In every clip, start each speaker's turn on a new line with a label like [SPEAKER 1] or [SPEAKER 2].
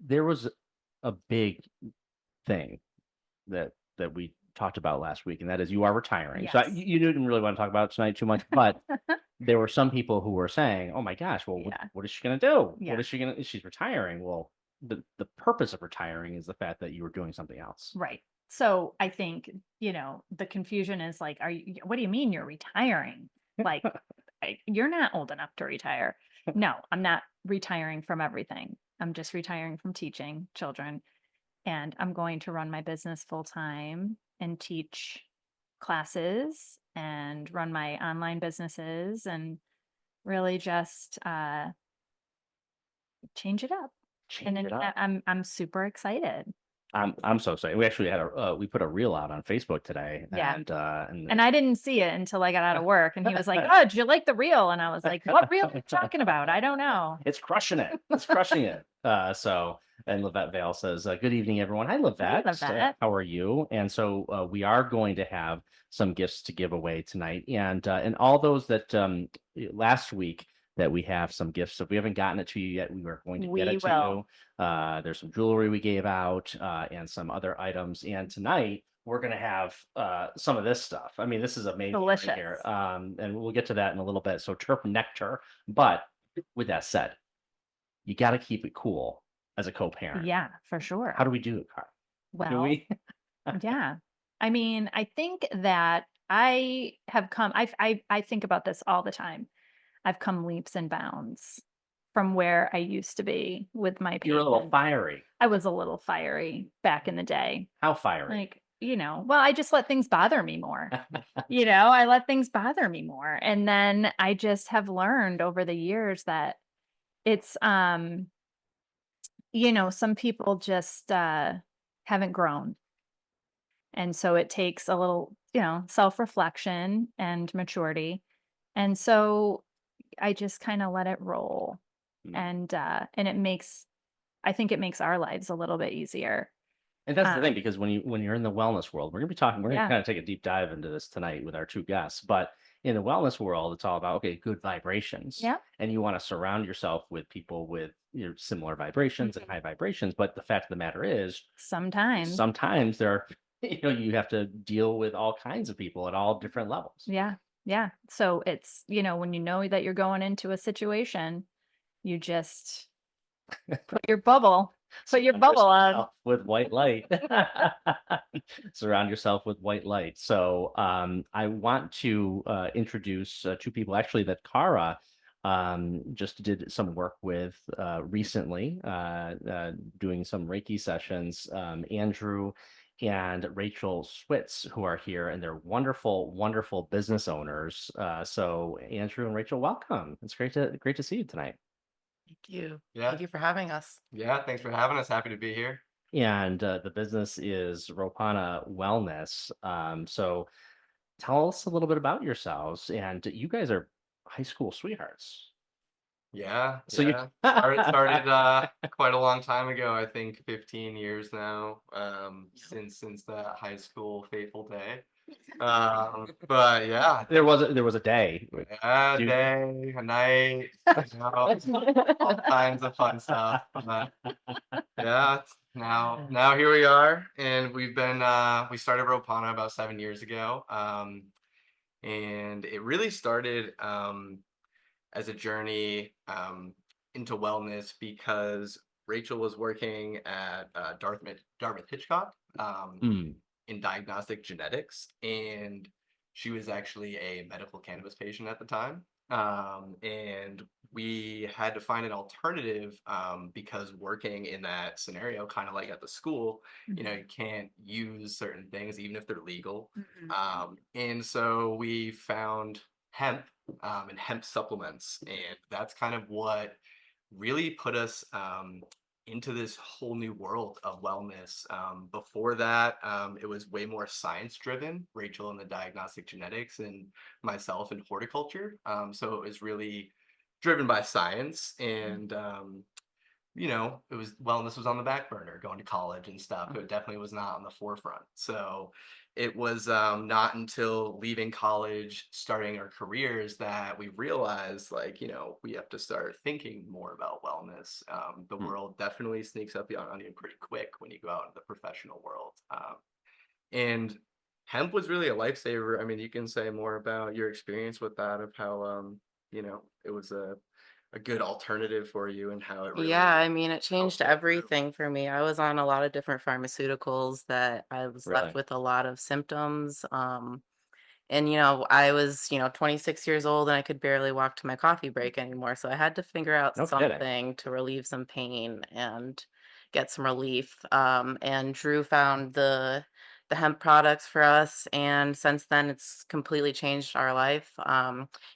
[SPEAKER 1] there was a big thing that we talked about last week, and that is you are retiring. So
[SPEAKER 2] Yes.
[SPEAKER 1] you didn't really want to talk about it tonight too much, but there were some people who were saying, "Oh my gosh, well,
[SPEAKER 2] Yeah.
[SPEAKER 1] what is she going to do? What
[SPEAKER 2] Yeah.
[SPEAKER 1] is she going to? She's retiring." Well, the purpose of retiring is the fact that you were doing something else.
[SPEAKER 2] Right. So I think, the confusion is like, what do you mean you're retiring? Like, you're not old enough to retire. No, I'm not retiring from everything. I'm just retiring from teaching children, and I'm going to run my business full time and teach classes and run my online businesses and really just change it up. And
[SPEAKER 1] Change
[SPEAKER 2] then
[SPEAKER 1] it up.
[SPEAKER 2] I'm super excited.
[SPEAKER 1] I'm so sorry. We actually had we put a reel out on Facebook today,
[SPEAKER 2] Yeah.
[SPEAKER 1] and
[SPEAKER 2] And I didn't see it until I got out of work, and he was like, "Oh, did you like the reel?" And I was like, "What reel are you talking about? I don't know."
[SPEAKER 1] it's crushing it. It's crushing it. And Levette Vale says, "Good evening, everyone. Hi,
[SPEAKER 2] I love
[SPEAKER 1] Levette.
[SPEAKER 2] that.
[SPEAKER 1] How are you?" And so we are going to have some gifts to give away tonight, and all those that last week that we have some gifts. So if we haven't gotten it to you yet, we are going to get
[SPEAKER 2] We
[SPEAKER 1] it to
[SPEAKER 2] will.
[SPEAKER 1] you. There's some jewelry we gave out and some other items, and tonight we're going to have some of this stuff. I mean, this is amazing right here.
[SPEAKER 2] Delicious.
[SPEAKER 1] And we'll get to that in a little bit. So Turp Nectar. But with that said, you got to keep it cool as a co-parent.
[SPEAKER 2] Yeah, for
[SPEAKER 1] How
[SPEAKER 2] sure.
[SPEAKER 1] do we do it, Carl? Do
[SPEAKER 2] Well,
[SPEAKER 1] we?
[SPEAKER 2] yeah. I mean, I think that I think about this all the time. I've come leaps and bounds from where I used to be with my
[SPEAKER 1] You're a little
[SPEAKER 2] patients.
[SPEAKER 1] fiery.
[SPEAKER 2] I was a little fiery back in the day.
[SPEAKER 1] How fiery?
[SPEAKER 2] Like, well, I just let things bother me more. I let things bother me more. And then I just have learned over the years that it's some people just haven't grown. And so it takes a little, self-reflection and maturity. And so I just kind of let it roll.
[SPEAKER 1] Mm.
[SPEAKER 2] And I think it makes our lives a little bit easier.
[SPEAKER 1] And that's the thing,
[SPEAKER 2] Um,
[SPEAKER 1] because when you're in the wellness world, we're gonna be talking, we're gonna
[SPEAKER 2] yeah.
[SPEAKER 1] kind of take a deep dive into this tonight with our two guests. But in the wellness world, it's all about okay, good vibrations.
[SPEAKER 2] Yeah.
[SPEAKER 1] And you want to surround yourself with people with similar vibrations and
[SPEAKER 2] Mhm.
[SPEAKER 1] high vibrations. But the fact of the matter is,
[SPEAKER 2] Sometimes.
[SPEAKER 1] sometimes there are, you have to deal with all kinds of people at all different levels.
[SPEAKER 2] Yeah. Yeah. So it's, when you know that you're going into a situation, you just put your bubble, put your
[SPEAKER 1] Surround
[SPEAKER 2] bubble on.
[SPEAKER 1] yourself with white light. Surround yourself with white light. So I want to introduce two people actually that Cara just did some work with recently, doing some Reiki sessions. Andrew and Rachael SWITZ, who are here, and they're wonderful, wonderful business owners. So Andrew and Rachel, welcome. It's great to see you tonight.
[SPEAKER 3] Thank you.
[SPEAKER 4] Yeah.
[SPEAKER 3] Thank you for having us.
[SPEAKER 4] Yeah, thanks for having us. Happy to be here.
[SPEAKER 1] And the business is RopaNa Wellness. So tell us a little bit about yourselves. And you guys are high school sweethearts.
[SPEAKER 4] Yeah,
[SPEAKER 1] So you
[SPEAKER 4] yeah. Started quite a long time ago, I think 15 years now, since the high school fateful day. But yeah,
[SPEAKER 1] there was a day.
[SPEAKER 4] a
[SPEAKER 1] Dude.
[SPEAKER 4] day, a night, all kinds of fun stuff. But yeah, now here we are, and we started Ropana about 7 years ago. And it really started as a journey into wellness because Rachel was working at Dartmouth Hitchcock
[SPEAKER 1] Mm,
[SPEAKER 4] in diagnostic genetics, and she was actually a medical cannabis patient at the time. And we had to find an alternative because working in that scenario, kind of like at the school, you can't use certain things even if they're legal.
[SPEAKER 2] Mhm.
[SPEAKER 4] And so we found hemp and hemp supplements, and that's kind of what really put us into this whole new world of wellness. Before that, it was way more science driven. Rachel in the diagnostic genetics, and myself in horticulture. So it was really driven by science, and it was wellness was on the back burner going to college and stuff. It definitely was not on the forefront. So it was not until leaving college, starting our careers, that we realized, like, we have to start thinking more about wellness. The
[SPEAKER 1] Hmm.
[SPEAKER 4] world definitely sneaks up on you pretty quick when you go out into the professional world. And hemp was really a lifesaver. I mean, you can say more about your experience with that, of how it was a good alternative for you, and how it really
[SPEAKER 3] Yeah, I mean, it
[SPEAKER 4] helped
[SPEAKER 3] changed
[SPEAKER 4] get through.
[SPEAKER 3] everything for me. I was on a lot of different pharmaceuticals that I was left
[SPEAKER 1] Really?
[SPEAKER 3] with a lot of symptoms. And I was 26 years old and I could barely walk to my coffee break anymore. So I had to figure out
[SPEAKER 1] No kidding.
[SPEAKER 3] something to relieve some pain and get some relief. And Drew found the hemp products for us, and since then it's completely changed our life.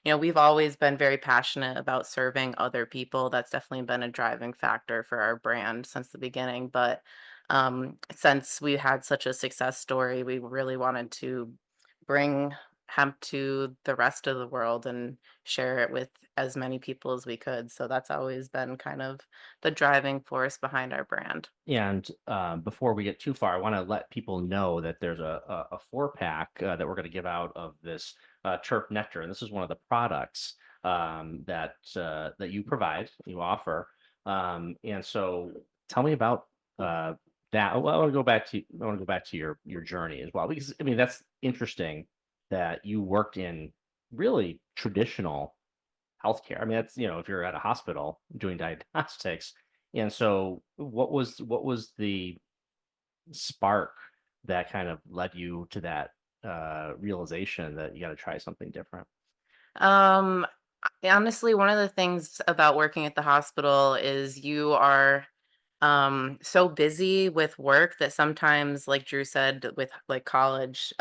[SPEAKER 3] We've always been very passionate about serving other people. That's definitely been a driving factor for our brand since the beginning. But since we had such a success story, we really wanted to bring hemp to the rest of the world and share it with as many people as we could. So that's always been kind of the driving force behind our brand.
[SPEAKER 1] And before we get too far, I want to let people know that there's a 4-pack that we're going to give out of this Chirp Nectar, and this is one of the products that you provide, you offer. And so, tell me about that. Well, I want to go back to your journey as well, because I mean that's interesting that you worked in really traditional healthcare. I mean, that's, if you're at a hospital doing diagnostics. And so what was the spark that kind of led you to that realization that you got to try something different?
[SPEAKER 3] Um, Honestly, one of the things about working at the hospital is you are so busy with work that sometimes, like Drew said, with like college,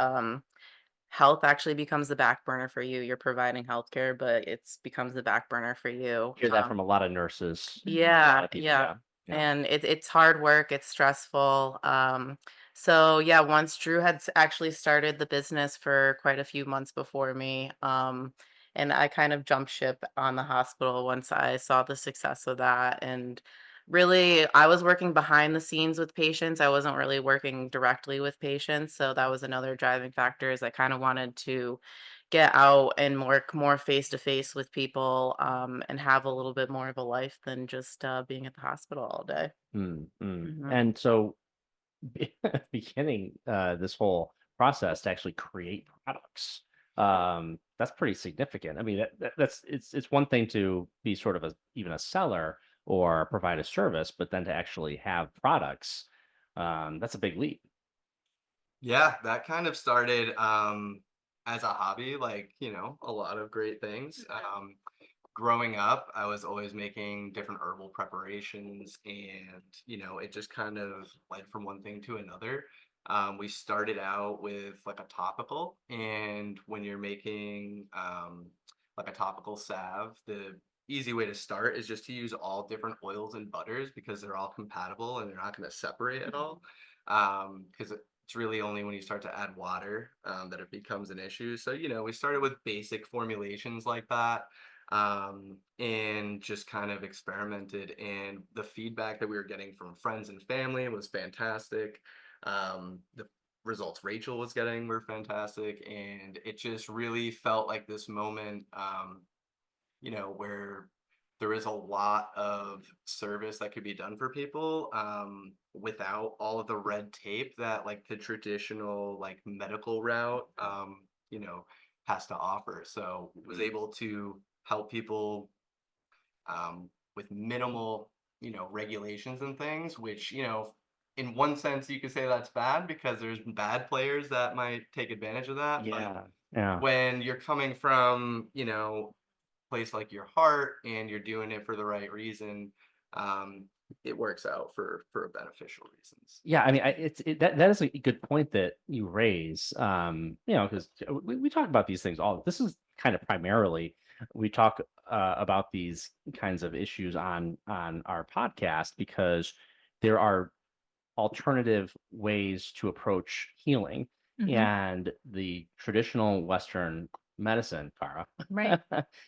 [SPEAKER 3] health actually becomes the back burner for you. You're providing healthcare, but it's becomes the back burner for you.
[SPEAKER 1] Hear that from a lot of nurses, a lot
[SPEAKER 3] Yeah,
[SPEAKER 1] of people.
[SPEAKER 3] yeah.
[SPEAKER 1] Yeah. Yeah.
[SPEAKER 3] And it's hard work, it's stressful. So yeah, once Drew had actually started the business for quite a few months before me, and I kind of jumped ship on the hospital once I saw the success of that. And really, I was working behind the scenes with patients. I wasn't really working directly with patients, so that was another driving factor. Is I kind of wanted to get out and work more face to face with people, and have a little bit more of a life than just being at the hospital all day.
[SPEAKER 1] Mm, mm.
[SPEAKER 3] Hmm.
[SPEAKER 1] And so beginning this whole process to actually create products, that's pretty significant. I mean, that's it's one thing to be sort of even a seller or provide a service, but then to actually have products, that's a big leap.
[SPEAKER 4] Yeah, that kind of started as a hobby, like, a lot of great things. Growing up, I was always making different herbal preparations, and it just kind of led from one thing to another. We started out with like a topical, and when you're making like a topical salve, the easy way to start is just to use all different oils and butters, because they're all compatible and they're not going to separate at all. Because it's really only when you start to add water that it becomes an issue. So, we started with basic formulations like that, and just kind of experimented. And the feedback that we were getting from friends and family was fantastic. The results Rachel was getting were fantastic, and it just really felt like this moment, where there is a lot of service that could be done for people, without all of the red tape that like the traditional like medical route, has to offer. So was able to help people with minimal, regulations and things, which, in one sense you could say that's bad, because there's bad players that might take advantage of that. But
[SPEAKER 1] Yeah. Yeah.
[SPEAKER 4] when you're coming from, place like your heart and you're doing it for the right reason, um, it works out for beneficial reasons.
[SPEAKER 1] Yeah, I mean, that is a good point that you raise. Because we talk about these things all. This is kind of primarily we talk about these kinds of issues on our podcast because there are alternative ways to approach healing,
[SPEAKER 2] Mhm.
[SPEAKER 1] and the traditional Western medicine, Cara,
[SPEAKER 2] Right.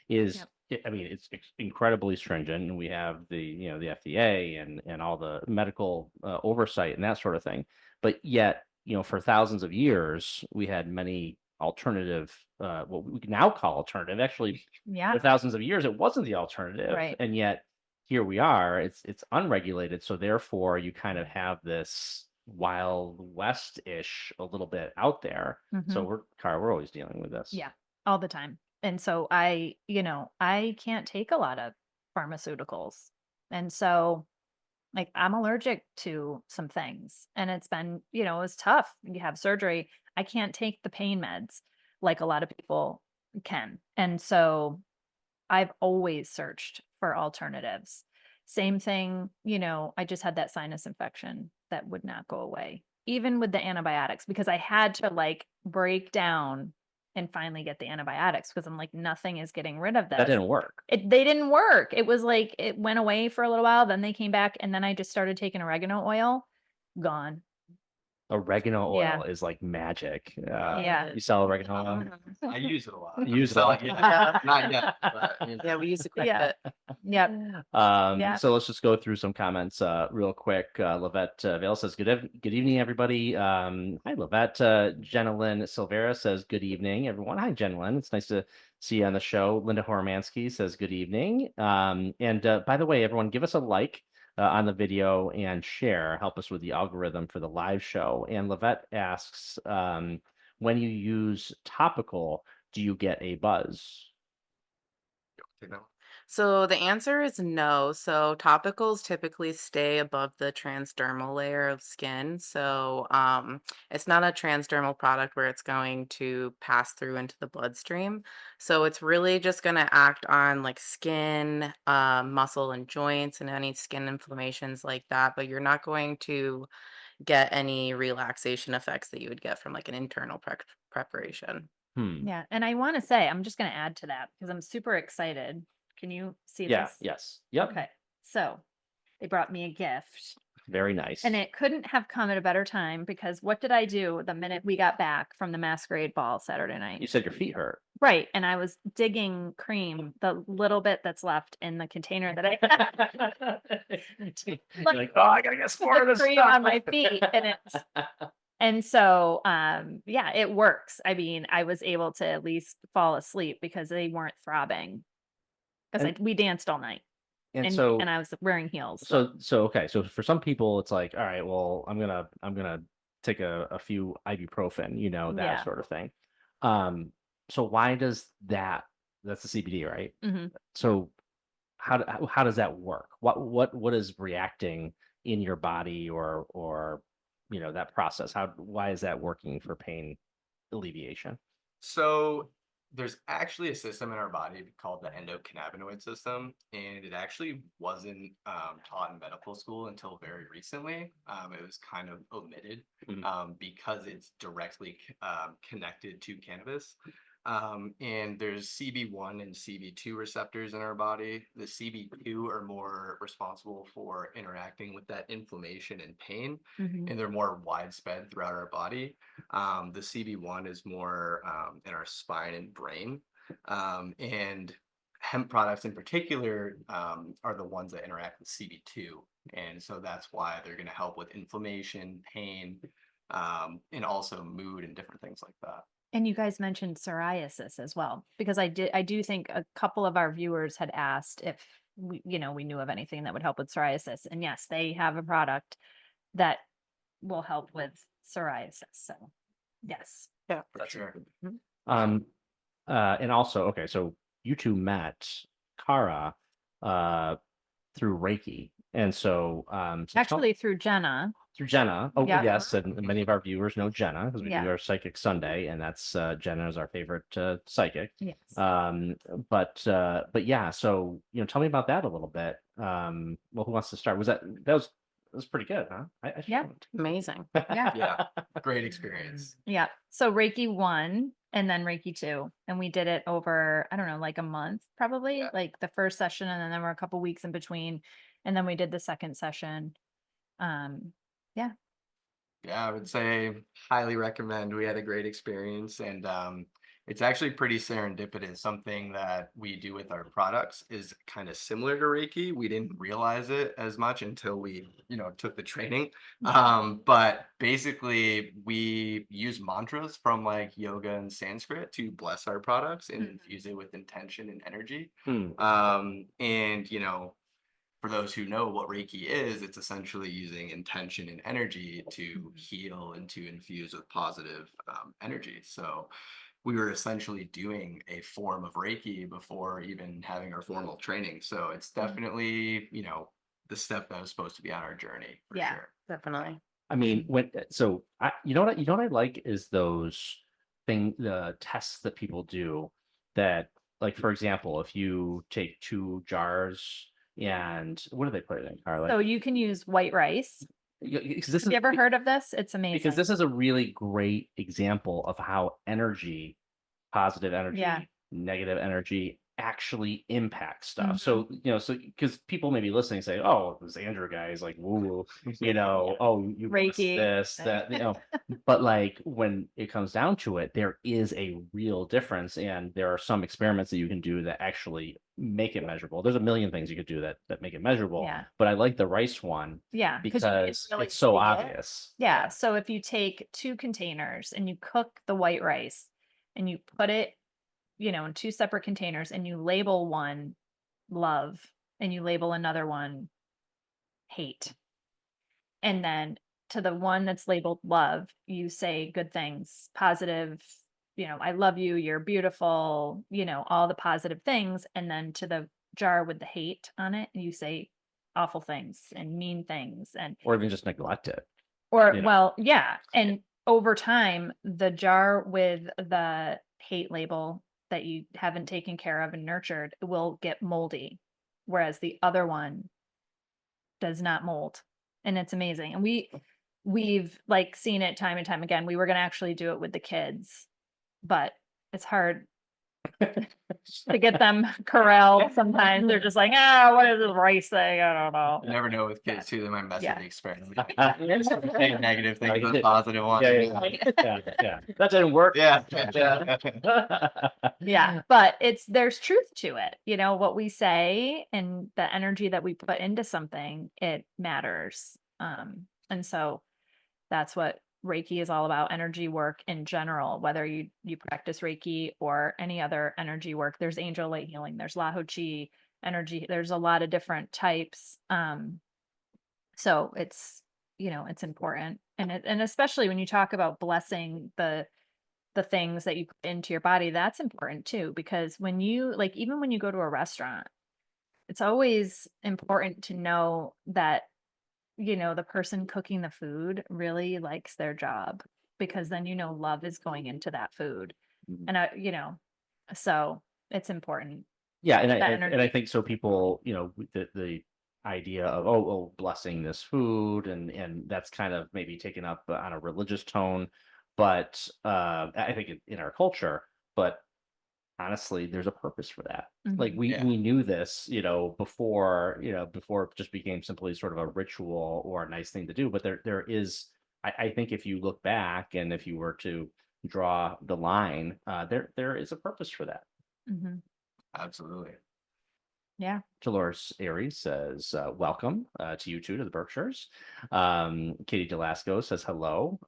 [SPEAKER 1] is
[SPEAKER 2] Yep.
[SPEAKER 1] I mean, it's incredibly stringent, and we have the FDA and all the medical oversight and that sort of thing. But yet, for thousands of years, we had many alternative, what we now call alternative. Actually,
[SPEAKER 2] Yeah.
[SPEAKER 1] for thousands of years, it wasn't the alternative,
[SPEAKER 2] Right.
[SPEAKER 1] and yet here we are. It's unregulated, so therefore, you kind of have this Wild West-ish a little bit out there. So
[SPEAKER 2] Mhm.
[SPEAKER 1] we're always dealing with this.
[SPEAKER 2] Yeah, all the time. And so I can't take a lot of pharmaceuticals. And so like I'm allergic to some things and it's been, it was tough. You have surgery. I can't take the pain meds like a lot of people can. And so I've always searched for alternatives. Same thing, I just had that sinus infection that would not go away, even with the antibiotics, because I had to like break down and finally get the antibiotics because I'm like, nothing is getting rid of
[SPEAKER 1] That
[SPEAKER 2] this.
[SPEAKER 1] didn't work.
[SPEAKER 2] They didn't work. It was like it went away for a little while, then they came back, and then I just started taking oregano oil, gone.
[SPEAKER 1] Oregano
[SPEAKER 2] Yeah.
[SPEAKER 1] oil is like magic.
[SPEAKER 2] Yeah.
[SPEAKER 1] You sell oregano oil?
[SPEAKER 4] I use it a lot.
[SPEAKER 1] You use it a
[SPEAKER 4] So,
[SPEAKER 1] lot.
[SPEAKER 4] yeah, not yet, but
[SPEAKER 3] Yeah, we use it quite a
[SPEAKER 2] Yeah.
[SPEAKER 3] bit.
[SPEAKER 2] Yep. Yeah.
[SPEAKER 1] So let's just go through some comments real quick. Lavette Vale says, good evening, everybody. Hi, Lavette. Jenilyn Silvera says, good evening, everyone. Hi, Jenilyn. It's nice to see you on the show. Linda Horomansky says, good evening. And by the way, everyone, give us a like on the video and share. Help us with the algorithm for the live show. And Lavette asks, when you use topical, do you get a buzz?
[SPEAKER 4] you know.
[SPEAKER 3] So the answer is no. So topicals typically stay above the transdermal layer of skin. So it's not a transdermal product where it's going to pass through into the bloodstream. So it's really just going to act on like skin, muscle, and joints, and any skin inflammations like that. But you're not going to get any relaxation effects that you would get from like an internal preparation.
[SPEAKER 2] Yeah. And I want to say, I'm just going to add to that because I'm super excited. Can you see
[SPEAKER 1] Yeah.
[SPEAKER 2] this?
[SPEAKER 1] Yes. Yep.
[SPEAKER 2] Okay. So they brought me a gift.
[SPEAKER 1] Very nice.
[SPEAKER 2] And it couldn't have come at a better time because what did I do the minute we got back from the masquerade ball Saturday
[SPEAKER 1] You
[SPEAKER 2] night?
[SPEAKER 1] said your feet hurt.
[SPEAKER 2] Right. And I was digging cream, the little bit that's left in the container that I had.
[SPEAKER 1] You're like, oh, I gotta get some more of
[SPEAKER 2] The
[SPEAKER 1] this
[SPEAKER 2] cream
[SPEAKER 1] stuff.
[SPEAKER 2] on my feet. And so yeah, it works. I mean, I was able to at least fall asleep because they weren't throbbing. Because
[SPEAKER 1] And-
[SPEAKER 2] we danced all night.
[SPEAKER 1] And
[SPEAKER 2] And
[SPEAKER 1] so,
[SPEAKER 2] I was wearing heels.
[SPEAKER 1] so okay. So for some people, it's like, all right, well, I'm gonna take a few ibuprofen, that
[SPEAKER 2] Yeah.
[SPEAKER 1] sort of thing. So why does that's the CBD, right?
[SPEAKER 2] Mhm.
[SPEAKER 1] So how does that work? What is reacting in your body or that process? Why is that working for pain alleviation?
[SPEAKER 4] So there's actually a system in our body called the endocannabinoid system, and it actually wasn't taught in medical school until very recently. It was kind of omitted because it's directly connected to cannabis. And there's CB1 and CB2 receptors in our body. The CB2 are more responsible for interacting with that inflammation and pain,
[SPEAKER 2] Mhm.
[SPEAKER 4] and they're more widespread throughout our body. The CB1 is more in our spine and brain. And hemp products in particular are the ones that interact with CB2. And so that's why they're going to help with inflammation, pain, and also mood and different things like that.
[SPEAKER 2] And you guys mentioned psoriasis as well, because I do think a couple of our viewers had asked if we knew of anything that would help with psoriasis. And yes, they have a product that will help with psoriasis. So yes.
[SPEAKER 3] Yeah,
[SPEAKER 4] For sure.
[SPEAKER 1] And also, okay, so you two met Cara through Reiki, and so
[SPEAKER 2] Actually through Jenna.
[SPEAKER 1] through Jenna. Oh,
[SPEAKER 2] Yeah.
[SPEAKER 1] yes, and many of our viewers know Jenna because we do
[SPEAKER 2] Yeah.
[SPEAKER 1] our Psychic Sunday, and that's Jenna is our favorite psychic.
[SPEAKER 2] Yes.
[SPEAKER 1] But yeah, so tell me about that a little bit. Well, who wants to start? That was pretty good, huh? I
[SPEAKER 2] Yeah.
[SPEAKER 3] amazing.
[SPEAKER 2] Yeah.
[SPEAKER 4] Yeah, great experience.
[SPEAKER 2] Yeah. So Reiki 1 and then Reiki 2. And we did it over, I don't know, like a month, probably.
[SPEAKER 4] Yeah.
[SPEAKER 2] Like the first session, and then there were a couple weeks in between. And then we did the second session. Yeah.
[SPEAKER 4] Yeah, I would say highly recommend. We had a great experience, and it's actually pretty serendipitous. Something that we do with our products is kind of similar to Reiki. We didn't realize it as much until we, took the training. But basically we use mantras from like yoga and Sanskrit to bless our products and infuse it with intention and energy. And for those who know what Reiki is, it's essentially using intention and energy to heal and to infuse with positive energy. So we were essentially doing a form of Reiki before even having our formal training. So it's definitely, the step that was supposed to be on our journey for
[SPEAKER 2] Yeah.
[SPEAKER 4] sure.
[SPEAKER 3] Definitely.
[SPEAKER 1] I mean, you know what I like is the tests that people do that, like, for example, if you take 2 jars and what do they put it in, Carla?
[SPEAKER 2] So you can use white rice.
[SPEAKER 1] Because
[SPEAKER 2] Have you ever heard of this? It's amazing.
[SPEAKER 1] because this is a really great example of how positive energy,
[SPEAKER 2] Yeah.
[SPEAKER 1] negative energy actually impacts stuff.
[SPEAKER 2] Mhm.
[SPEAKER 1] So because people may be listening and say, oh, this Andrew guy is like woo, oh, you bless
[SPEAKER 2] Reiki.
[SPEAKER 1] this, that, but like when it comes down to it, there is a real difference, and there are some experiments that you can do that actually make it measurable. There's a million things you could do that make it measurable.
[SPEAKER 2] Yeah.
[SPEAKER 1] But I like the rice one
[SPEAKER 2] Yeah.
[SPEAKER 1] because
[SPEAKER 2] you can really
[SPEAKER 1] it's so
[SPEAKER 2] see it.
[SPEAKER 1] obvious.
[SPEAKER 2] Yeah. So if you take 2 containers and you cook the white rice and you put it, in 2 separate containers, and you label one love and you label another one hate. And then to the one that's labeled love, you say good things, positive, I love you, you're beautiful, all the positive things. And then to the jar with the hate on it, you say awful things and mean things
[SPEAKER 1] Or even just neglect it.
[SPEAKER 2] well, yeah. And over time, the jar with the hate label that you haven't taken care of and nurtured will get moldy, whereas the other one does not mold. And it's amazing. And we've like seen it time and time again. We were going to actually do it with the kids, but it's hard to get them corralled. Sometimes they're just like, what is this rice thing? I don't know.
[SPEAKER 4] You never know with kids too, they might mess with the experiment.
[SPEAKER 1] Yeah.
[SPEAKER 4] Say negative things,
[SPEAKER 1] you
[SPEAKER 4] but
[SPEAKER 1] did.
[SPEAKER 4] positive ones.
[SPEAKER 1] Yeah. That didn't work.
[SPEAKER 4] Yeah.
[SPEAKER 2] Yeah, but there's truth to it. What we say and the energy that we put into something, it matters. And so that's what Reiki is all about, energy work in general, whether you practice Reiki or any other energy work. There's angel light healing, there's Lao Chi energy, there's a lot of different types. So it's important. And especially when you talk about blessing the things that you put into your body, that's important too, because when you even when you go to a restaurant, it's always important to know that the person cooking the food really likes their job, because then love is going into that food. And so it's important.
[SPEAKER 1] Yeah, and
[SPEAKER 2] That
[SPEAKER 1] I
[SPEAKER 2] energy.
[SPEAKER 1] think so. People, the idea of blessing this food, and that's kind of maybe taken up on a religious tone, but I think in our culture, but honestly, there's a purpose for that. Like we knew this, before it just became simply sort of a ritual or a nice thing to do. But there is, I think, if you look back and if you were to draw the line, there is a purpose for that.
[SPEAKER 2] Mm-hmm.
[SPEAKER 4] Absolutely.
[SPEAKER 2] Yeah.
[SPEAKER 1] Dolores Aries says, welcome to you two, to the Berkshires. Katie Delasco says hello.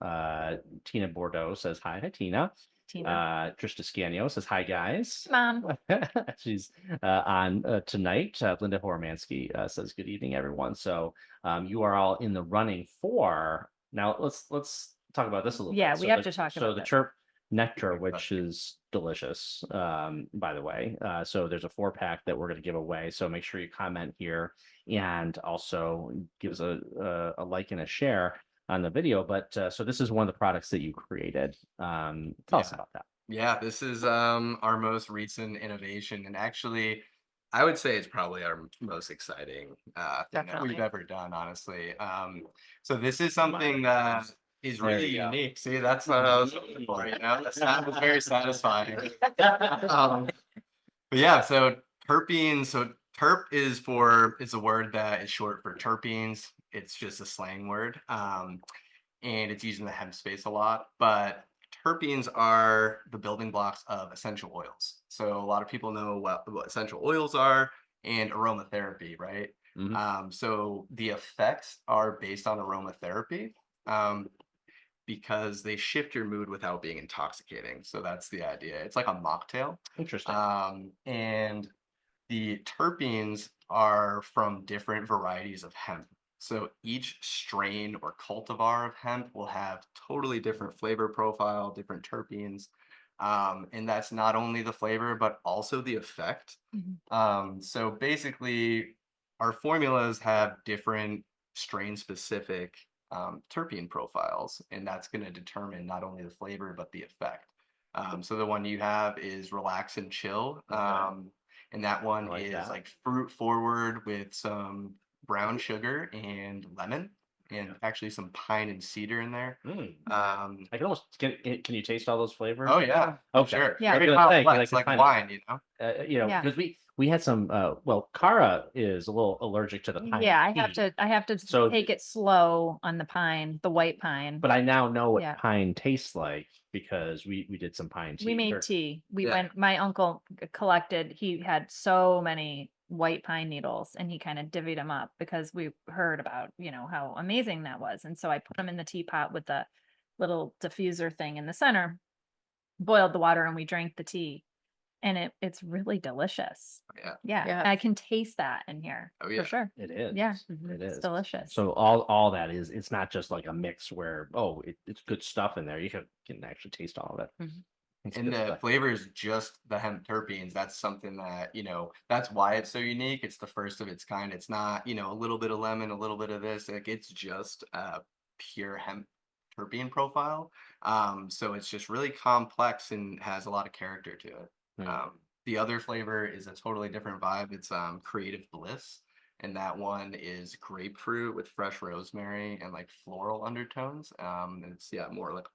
[SPEAKER 1] Tina Bordeaux says hi. Hi, Tina. Trista Scanio says hi, guys.
[SPEAKER 2] Mom.
[SPEAKER 1] She's on tonight. Linda Horomansky says good evening, everyone. So you are all in the running for, now let's talk about this a little bit.
[SPEAKER 2] Yeah, we have to talk about
[SPEAKER 1] the
[SPEAKER 2] this.
[SPEAKER 1] Chirp Nectar, which is delicious, by the way. So there's a 4-pack that we're going to give away. So make sure you comment here and also give us a like and a share on the video. But so this is one of the products that you created. Tell us about that.
[SPEAKER 4] Yeah, this is our most recent innovation, and actually I would say it's probably our most exciting thing that we've ever done, honestly. So this is something that is really unique. See, that's what I was looking for, that was very satisfying. But yeah, so terpenes, terp is a word that is short for terpenes. It's just a slang word. And it's used in the hemp space a lot. But terpenes are the building blocks of essential oils. So a lot of people know what essential oils are and aromatherapy, right?
[SPEAKER 1] Mhm.
[SPEAKER 4] So the effects are based on aromatherapy. Because they shift your mood without being intoxicating. So that's the idea. It's like a mocktail.
[SPEAKER 1] Interesting.
[SPEAKER 4] And the terpenes are from different varieties of hemp. So each strain or cultivar of hemp will have totally different flavor profile, different terpenes. And that's not only the flavor, but also the effect. So basically, our formulas have different strain specific terpene profiles, and that's going to determine not only the flavor, but the effect. So the one you have is relax and chill.
[SPEAKER 1] Okay.
[SPEAKER 4] And that
[SPEAKER 1] I
[SPEAKER 4] one
[SPEAKER 1] like
[SPEAKER 4] is
[SPEAKER 1] that.
[SPEAKER 4] like fruit forward with some brown sugar and lemon, and actually some pine and cedar in there.
[SPEAKER 1] Mm.
[SPEAKER 4] Um,
[SPEAKER 1] I can almost can you taste all those flavors?
[SPEAKER 4] oh yeah, for
[SPEAKER 1] Okay.
[SPEAKER 4] sure.
[SPEAKER 2] Yeah.
[SPEAKER 1] I was
[SPEAKER 4] Very
[SPEAKER 1] gonna say, 'cause I
[SPEAKER 4] complex,
[SPEAKER 1] can
[SPEAKER 4] like
[SPEAKER 1] find
[SPEAKER 4] wine, you know.
[SPEAKER 2] Yeah.
[SPEAKER 1] because we had some well, Cara is a little allergic to the pine
[SPEAKER 2] Yeah,
[SPEAKER 1] tea.
[SPEAKER 2] I have to
[SPEAKER 1] So
[SPEAKER 2] take it slow on the pine, the white pine.
[SPEAKER 1] but I now know what
[SPEAKER 2] Yeah.
[SPEAKER 1] pine tastes like because we did some pine tea.
[SPEAKER 2] We made
[SPEAKER 1] or-
[SPEAKER 2] tea. We
[SPEAKER 4] Yeah.
[SPEAKER 2] went, my uncle collected, he had so many white pine needles and he kind of divvied them up because we heard about, how amazing that was. And so I put them in the teapot with the little diffuser thing in the center, boiled the water and we drank the tea. And it's really delicious.
[SPEAKER 4] Yeah.
[SPEAKER 2] Yeah.
[SPEAKER 3] Yeah.
[SPEAKER 2] I can taste that in here
[SPEAKER 4] Oh
[SPEAKER 2] for
[SPEAKER 4] yeah.
[SPEAKER 2] sure.
[SPEAKER 1] It is.
[SPEAKER 2] Yeah.
[SPEAKER 1] It
[SPEAKER 2] It's
[SPEAKER 1] is
[SPEAKER 2] delicious.
[SPEAKER 1] So all that is, it's not just like a mix where it's good stuff in there. You can actually taste all of it.
[SPEAKER 3] Mhm.
[SPEAKER 1] It's
[SPEAKER 4] And
[SPEAKER 1] good
[SPEAKER 4] the
[SPEAKER 1] stuff.
[SPEAKER 4] flavor is just the hemp terpenes. That's something that, that's why it's so unique. It's the first of its kind. It's not, a little bit of lemon, a little bit of this. Like it's just a pure hemp terpene profile. So it's just really complex and has a lot of character to it.
[SPEAKER 1] Mm.
[SPEAKER 4] The other flavor is a totally different vibe. It's creative bliss. And that one is grapefruit with fresh rosemary and like floral undertones. And it's more like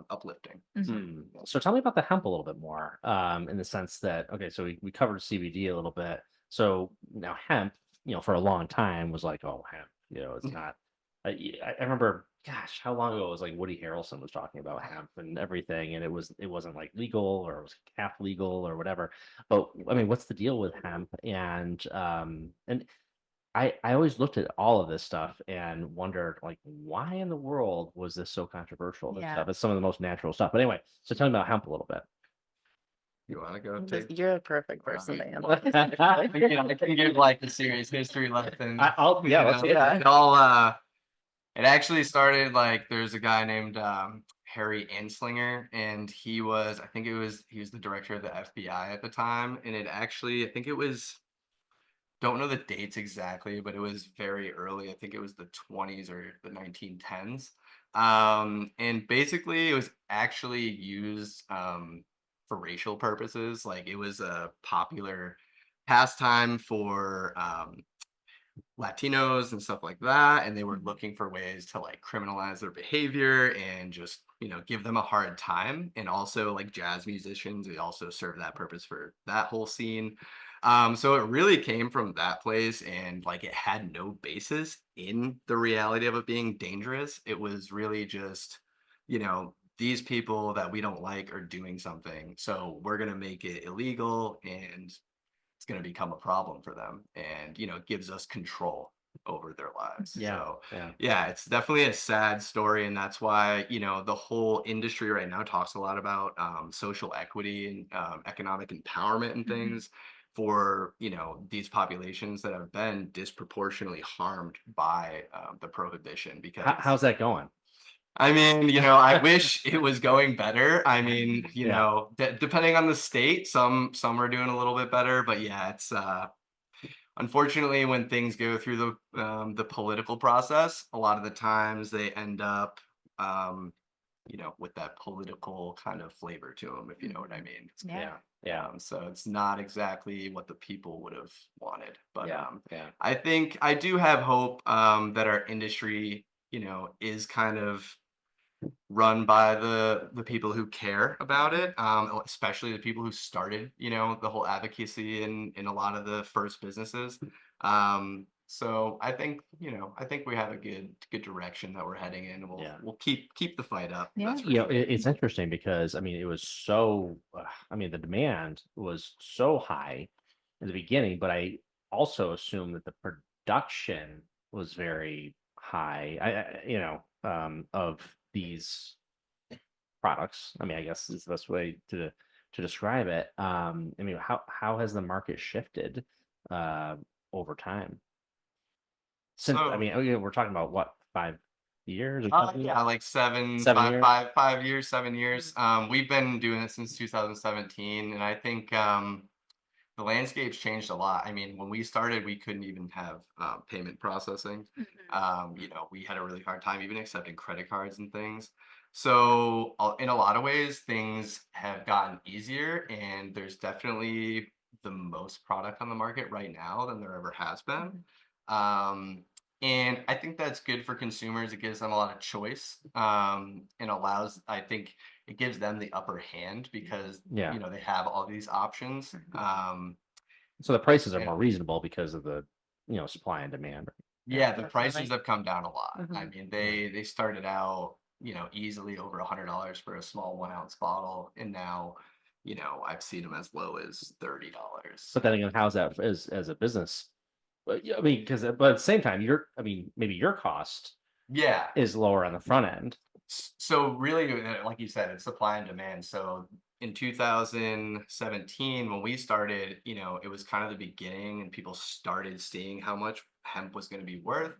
[SPEAKER 4] uplifting.
[SPEAKER 2] Mhm.
[SPEAKER 1] So tell me about the hemp a little bit more, in the sense that, okay, so we covered CBD a little bit. So now hemp, for a long time was like, oh, hemp, it's not. I remember, gosh, how long ago it was like Woody Harrelson was talking about hemp and everything, and it wasn't like legal or it was half legal or whatever. But I mean, what's the deal with hemp? And I always looked at all of this stuff and wondered, like, why in the world was this so controversial? This
[SPEAKER 2] Yeah.
[SPEAKER 1] stuff. It's some of the most natural stuff. But anyway, so tell me about hemp a little bit.
[SPEAKER 4] You want to go take?
[SPEAKER 3] You're a perfect person to
[SPEAKER 4] Wow.
[SPEAKER 3] answer.
[SPEAKER 4] I can give like the serious history lesson.
[SPEAKER 1] Let's hear it.
[SPEAKER 4] It all it actually started like there's a guy named Harry Anslinger, and he was the director of the FBI at the time, and it actually I think it was don't know the dates exactly, but it was very early. I think it was the 20s or the 1910s. And basically it was actually used for racial purposes. Like it was a popular pastime for Latinos and stuff like that, and they were looking for ways to like criminalize their behavior and just give them a hard time. And also like jazz musicians, they also serve that purpose for that whole scene. So it really came from that place, and like it had no basis in the reality of it being dangerous. It was really just these people that we don't like are doing something, so we're gonna make it illegal, and it's going to become a problem for them, and it gives us control over their lives.
[SPEAKER 1] Yeah,
[SPEAKER 4] So
[SPEAKER 1] yeah.
[SPEAKER 4] it's definitely a sad story, and that's why the whole industry right now talks a lot about social equity and economic empowerment and things for these populations that have been disproportionately harmed by the prohibition. Because
[SPEAKER 1] How's that going?
[SPEAKER 4] I mean, I wish it was going better. I mean,
[SPEAKER 1] Yeah.
[SPEAKER 4] depending on the state, some are doing a little bit better, but yeah, it's unfortunately when things go through the political process, a lot of the times they end up with that political kind of flavor to them, if you know what I mean.
[SPEAKER 2] Yeah.
[SPEAKER 1] Yeah.
[SPEAKER 4] So it's not exactly what the people would have wanted, but
[SPEAKER 1] Yeah.
[SPEAKER 4] I think I do have hope that our industry, is kind of run by the people who care about it, especially the people who started, the whole advocacy in a lot of the first businesses. So I think, I think we have a good direction that we're heading in.
[SPEAKER 1] Yeah.
[SPEAKER 4] We'll keep the fight up.
[SPEAKER 2] Yeah.
[SPEAKER 4] That's for
[SPEAKER 1] You know,
[SPEAKER 4] sure.
[SPEAKER 1] it's interesting because I mean, it was so, I mean, the demand was so high in the beginning, but I also assume that the production was very high. Of these products. I mean, I guess is the best way to describe it. I mean, how has the market shifted uh over time? Since I
[SPEAKER 4] So
[SPEAKER 1] mean, we're talking about what, 5 years or
[SPEAKER 4] yeah, like
[SPEAKER 1] 7 years?
[SPEAKER 4] 5 years, 7 years. We've been doing it since 2017, and I think the landscape's changed a lot. I mean, when we started, we couldn't even have payment processing. We had a really hard time even accepting credit cards and things. So, in a lot of ways, things have gotten easier, and there's definitely the most product on the market right now than there ever has been. Um, and I think that's good for consumers. It gives them a lot of choice, and I think it gives them the upper hand because
[SPEAKER 1] Yeah.
[SPEAKER 4] they have all these options.
[SPEAKER 1] So the prices are
[SPEAKER 4] Yeah.
[SPEAKER 1] more reasonable because of the, supply and demand.
[SPEAKER 4] Yeah, the
[SPEAKER 2] Definitely.
[SPEAKER 4] prices have come down a lot. I
[SPEAKER 2] Mhm.
[SPEAKER 4] mean, they started out, easily over $100 for a small 1 ounce bottle, and now, I've seen them as low as $30.
[SPEAKER 1] But then again, how's that as a business? But yeah, I mean, but at the same time, I mean, maybe your cost
[SPEAKER 4] Yeah.
[SPEAKER 1] is lower on the front end.
[SPEAKER 4] So really, like you said, it's supply and demand. So in 2017, when we started, it was kind of the beginning, and people started seeing how much hemp was going to be worth.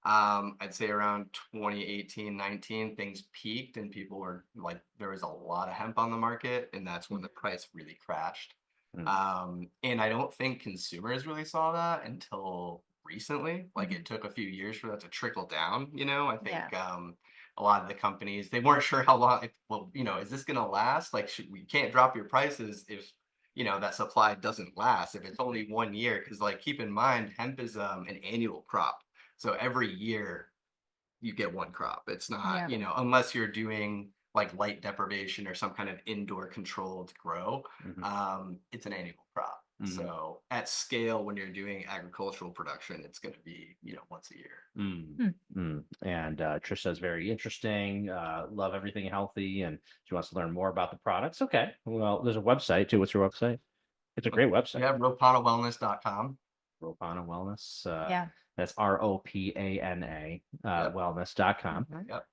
[SPEAKER 4] I'd say around 2018, 19, things peaked, and people were like, there was a lot of hemp on the market, and that's when the price really crashed.
[SPEAKER 1] Mm.
[SPEAKER 4] And I don't think consumers really saw that until recently. Like it took a few years for that to trickle down. I think
[SPEAKER 2] Yeah.
[SPEAKER 4] a lot of the companies, they weren't sure how long. Well, is this going to last? Like, we can't drop your prices if that supply doesn't last. If it's only 1 year, because like keep in mind, hemp is an annual crop, so every year you get one crop. It's not,
[SPEAKER 2] Yeah.
[SPEAKER 4] unless you're doing like light deprivation or some kind of indoor controlled grow, it's an annual crop.
[SPEAKER 1] Mhm.
[SPEAKER 4] So at scale, when you're doing agricultural production, it's going to be, once a year.
[SPEAKER 1] And Trisha's very interesting. Love everything healthy, and she wants to learn more about the products. Okay, well, there's a website too. What's your website? It's a great website.
[SPEAKER 4] Yeah, RopaNaWellness.com.
[SPEAKER 1] RopaNa Wellness.
[SPEAKER 2] Yeah.
[SPEAKER 1] That's RoPANA
[SPEAKER 4] Yep.
[SPEAKER 1] wellness.com.
[SPEAKER 4] Yep.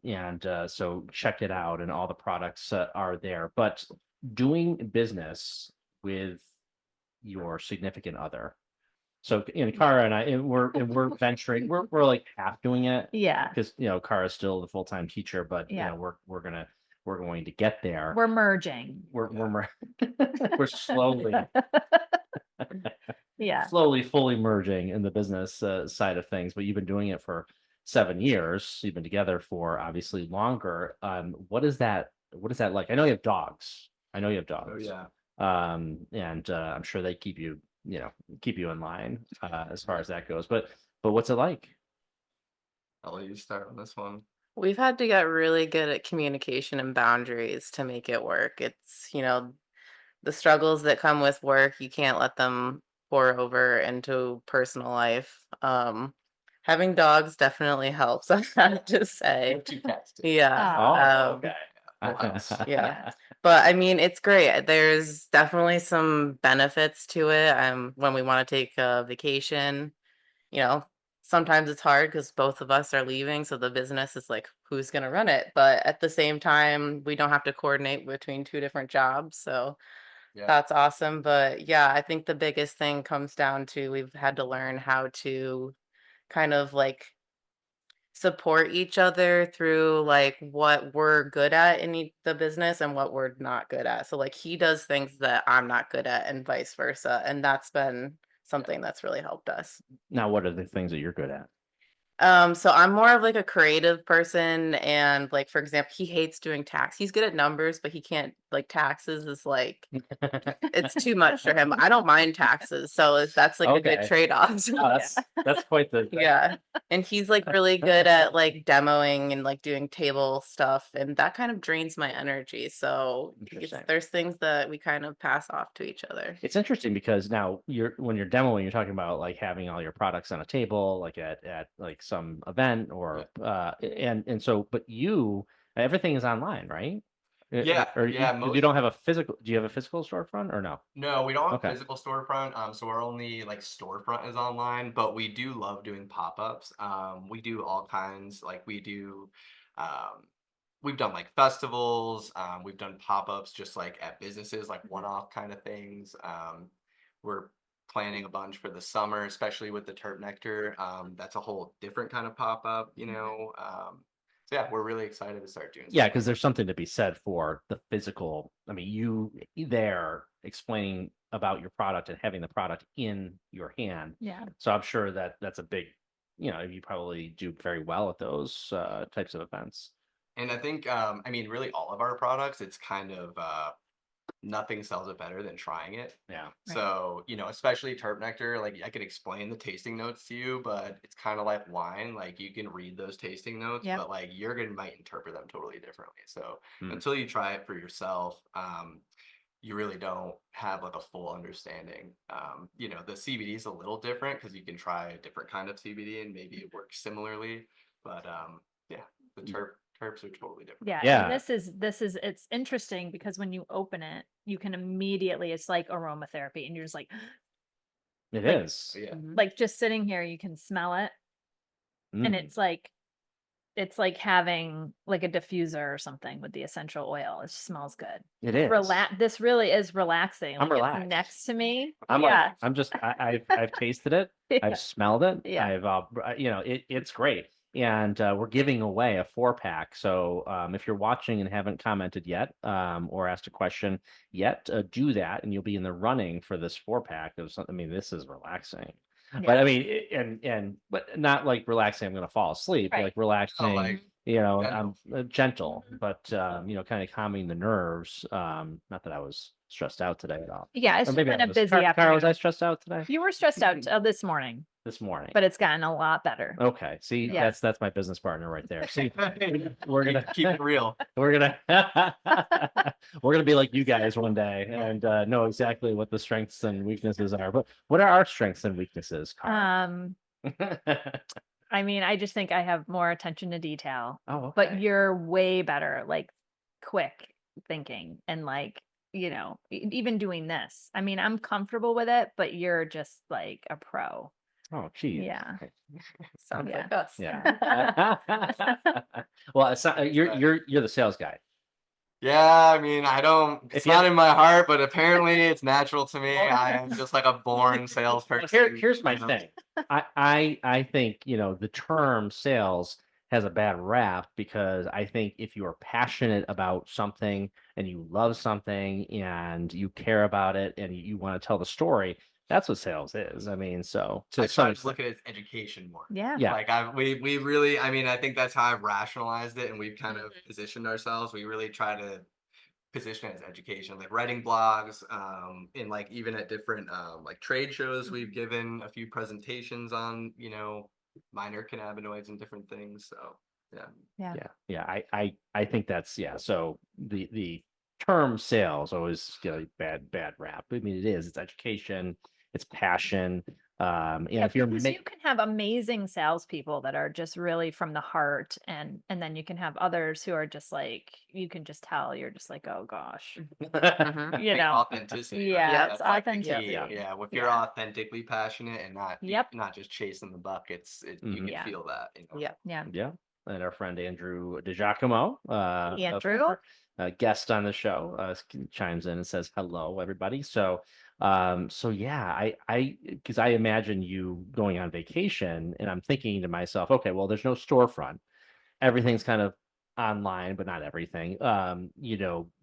[SPEAKER 1] And so check it out, and all the products are there. But doing business with your significant other. So Cara and we're venturing, we're like half doing it
[SPEAKER 2] Yeah.
[SPEAKER 1] because Cara's still the full-time teacher, but
[SPEAKER 2] Yeah.
[SPEAKER 1] we're going to get there.
[SPEAKER 2] We're merging.
[SPEAKER 1] We're
[SPEAKER 2] Yeah.
[SPEAKER 1] slowly fully merging in the business side of things. But you've been doing it for 7 years. You've been together for obviously longer. What is that like? I know you have dogs.
[SPEAKER 4] Oh
[SPEAKER 1] dogs.
[SPEAKER 4] yeah.
[SPEAKER 1] And I'm sure they keep you in line as far as that goes. But what's it like?
[SPEAKER 4] I'll let you start on this one.
[SPEAKER 3] We've had to get really good at communication and boundaries to make it work. It's, the struggles that come with work, you can't let them pour over into personal life. Having dogs definitely helps, I have to say.
[SPEAKER 4] Two cats too.
[SPEAKER 3] Yeah.
[SPEAKER 1] Oh,
[SPEAKER 3] um,
[SPEAKER 4] Full house.
[SPEAKER 3] yeah. But I mean, it's great. There's definitely some benefits to it. When we want to take a vacation, you know, sometimes it's hard because both of us are leaving. So the business is like, who's going to run it? But at the same time, we don't have to coordinate between two different jobs. So
[SPEAKER 4] Yeah.
[SPEAKER 3] that's awesome. But yeah, I think the biggest thing comes down to we've had to learn how to kind of like support each other through like what we're good at in the business and what we're not good at. So like he does things that I'm not good at and vice versa. And that's been something that's really helped us.
[SPEAKER 1] Now, what are the things that you're good at?
[SPEAKER 3] So I'm more of like a creative person, and like for example, he hates doing tax. He's good at numbers, but he can't like taxes is like it's too much for him. I don't mind taxes, so that's like a good
[SPEAKER 1] Okay.
[SPEAKER 3] trade-off.
[SPEAKER 1] Oh, that's quite the
[SPEAKER 3] Yeah. And he's like really good at like demoing and like doing table stuff, and that kind of drains my energy. So
[SPEAKER 1] Interesting.
[SPEAKER 3] there's things that we kind of pass off to each other.
[SPEAKER 1] It's interesting because now when you're demoing, you're talking about like having all your products on a table, like at like some event or and so, but everything is online, right?
[SPEAKER 4] Yeah,
[SPEAKER 1] Or
[SPEAKER 4] yeah,
[SPEAKER 1] you don't have a physical, do you have a physical storefront or no?
[SPEAKER 4] No, we don't have
[SPEAKER 1] Okay.
[SPEAKER 4] physical storefront, so our only like storefront is online, but we do love doing pop-ups. We do all kinds, like um, we've done like festivals, we've done pop-ups just like at businesses, like one-off kind of things. We're planning a bunch for the summer, especially with the terp nectar. That's a whole different kind of pop-up, you know. So yeah, we're really excited to start doing
[SPEAKER 1] Yeah,
[SPEAKER 4] stuff
[SPEAKER 1] because
[SPEAKER 4] like
[SPEAKER 1] there's something to be said for the physical. I mean, you there explaining about your product and having the product in your hand.
[SPEAKER 2] Yeah.
[SPEAKER 1] So I'm sure that that's a big, you probably do very well at those types of events.
[SPEAKER 4] And I think, I mean, really all of our products, it's kind of nothing sells it better than trying it.
[SPEAKER 1] Yeah.
[SPEAKER 4] So, especially terp nectar, like I could explain the tasting notes to you, but it's kind of like wine. Like you can read those tasting notes,
[SPEAKER 2] Yep.
[SPEAKER 4] but like might interpret them totally differently. So
[SPEAKER 1] Hmm.
[SPEAKER 4] until you try it for yourself, you really don't have like a full understanding. The CBD is a little different because you can try a different kind of CBD and maybe it works similarly. But yeah, the terps are totally different.
[SPEAKER 2] Yeah.
[SPEAKER 1] Yeah.
[SPEAKER 2] And it's interesting because when you open it, you can immediately, it's like aromatherapy and you're just like,
[SPEAKER 1] It
[SPEAKER 2] like-
[SPEAKER 1] is.
[SPEAKER 4] Yeah.
[SPEAKER 2] like just sitting here, you can smell it. And
[SPEAKER 1] Mm.
[SPEAKER 2] it's like having like a diffuser or something with the essential oil. It smells good.
[SPEAKER 1] It is.
[SPEAKER 2] This really is relaxing.
[SPEAKER 1] I'm
[SPEAKER 2] Like, it's
[SPEAKER 1] relaxed.
[SPEAKER 2] next to me.
[SPEAKER 1] I'm
[SPEAKER 2] Yeah.
[SPEAKER 1] like, I've tasted it.
[SPEAKER 2] Yeah.
[SPEAKER 1] I've smelled it.
[SPEAKER 2] Yeah.
[SPEAKER 1] It's great. And we're giving away a 4-pack. So if you're watching and haven't commented yet or asked a question yet, do that, and you'll be in the running for this 4-pack of something. I mean, this is relaxing. But I mean, but not like relaxing. I'm going to fall asleep.
[SPEAKER 2] Right.
[SPEAKER 1] Like relaxing.
[SPEAKER 4] like
[SPEAKER 1] I'm
[SPEAKER 4] gentle.
[SPEAKER 1] gentle,
[SPEAKER 2] Mhm.
[SPEAKER 1] but kind of calming the nerves. Not that I was stressed out today at all.
[SPEAKER 2] Yeah. It's
[SPEAKER 1] Or
[SPEAKER 2] just
[SPEAKER 1] maybe
[SPEAKER 2] been
[SPEAKER 1] I
[SPEAKER 2] a
[SPEAKER 1] was.
[SPEAKER 2] busy
[SPEAKER 1] Cara, was
[SPEAKER 2] afternoon.
[SPEAKER 1] I stressed out today?
[SPEAKER 2] You were stressed out this morning,
[SPEAKER 1] This morning.
[SPEAKER 2] but it's gotten a lot better.
[SPEAKER 1] Okay. See,
[SPEAKER 2] Yeah.
[SPEAKER 1] that's my business partner right there. See,
[SPEAKER 4] We're gonna keep it real.
[SPEAKER 1] we're gonna we're gonna be like you guys one day and know exactly what the strengths and weaknesses are. But what are our strengths and weaknesses, Cara?
[SPEAKER 2] I mean, I just think I have more attention to detail,
[SPEAKER 1] Oh,
[SPEAKER 2] but
[SPEAKER 1] okay.
[SPEAKER 2] you're way better, like quick thinking and like, even doing this. I mean, I'm comfortable with it, but you're just like a pro.
[SPEAKER 1] Oh, geez.
[SPEAKER 2] Yeah.
[SPEAKER 3] Sounds
[SPEAKER 2] Yeah.
[SPEAKER 3] like us.
[SPEAKER 1] Yeah. Well, it's not, you're the sales guy.
[SPEAKER 4] Yeah, I mean, I don't,
[SPEAKER 1] If
[SPEAKER 4] it's
[SPEAKER 1] you-
[SPEAKER 4] not in my heart, but apparently it's natural to me. I am just like a born salesperson.
[SPEAKER 1] Here's my
[SPEAKER 4] you know?
[SPEAKER 1] thing. I think, the term sales has a bad rap because I think if you are passionate about something and you love something and you care about it and you want to tell the story, that's what sales is. I mean, so
[SPEAKER 4] I
[SPEAKER 1] to
[SPEAKER 4] try
[SPEAKER 1] some
[SPEAKER 4] to look
[SPEAKER 1] extent.
[SPEAKER 4] at it as education more.
[SPEAKER 2] Yeah.
[SPEAKER 1] Yeah.
[SPEAKER 4] Like we really, I mean, I think that's how I've rationalized it and we've kind of positioned ourselves. We really try to position it as education, like writing blogs, and like even at different like trade shows, we've given a few presentations on, minor cannabinoids and different things. So yeah.
[SPEAKER 2] Yeah.
[SPEAKER 1] Yeah. I think that's, yeah. So the term sales always get a bad rap. I mean, it is. It's education. It's passion. And
[SPEAKER 2] Yeah,
[SPEAKER 1] if you're
[SPEAKER 2] because you can have amazing salespeople that are just really from the heart, and then you can have others who are just like, you can just tell you're just like, oh gosh,
[SPEAKER 3] Mhm.
[SPEAKER 4] I think authenticity. Right?
[SPEAKER 2] Yeah,
[SPEAKER 4] That's
[SPEAKER 2] it's
[SPEAKER 4] like the key.
[SPEAKER 2] authenticity.
[SPEAKER 4] Yeah, if you're
[SPEAKER 2] Yeah.
[SPEAKER 4] authentically passionate and not
[SPEAKER 2] Yep.
[SPEAKER 4] not just chasing the buckets, you
[SPEAKER 1] Mhm.
[SPEAKER 4] can
[SPEAKER 2] Yeah.
[SPEAKER 4] feel that.
[SPEAKER 3] Yeah.
[SPEAKER 2] Yeah.
[SPEAKER 1] Yeah. And our friend Andrew DiGiacomo,
[SPEAKER 2] Andrew.
[SPEAKER 1] a guest on the show, chimes in and says hello, everybody. So yeah, because I imagine you going on vacation, and I'm thinking to myself, okay, well, there's no storefront, everything's kind of online, but not everything.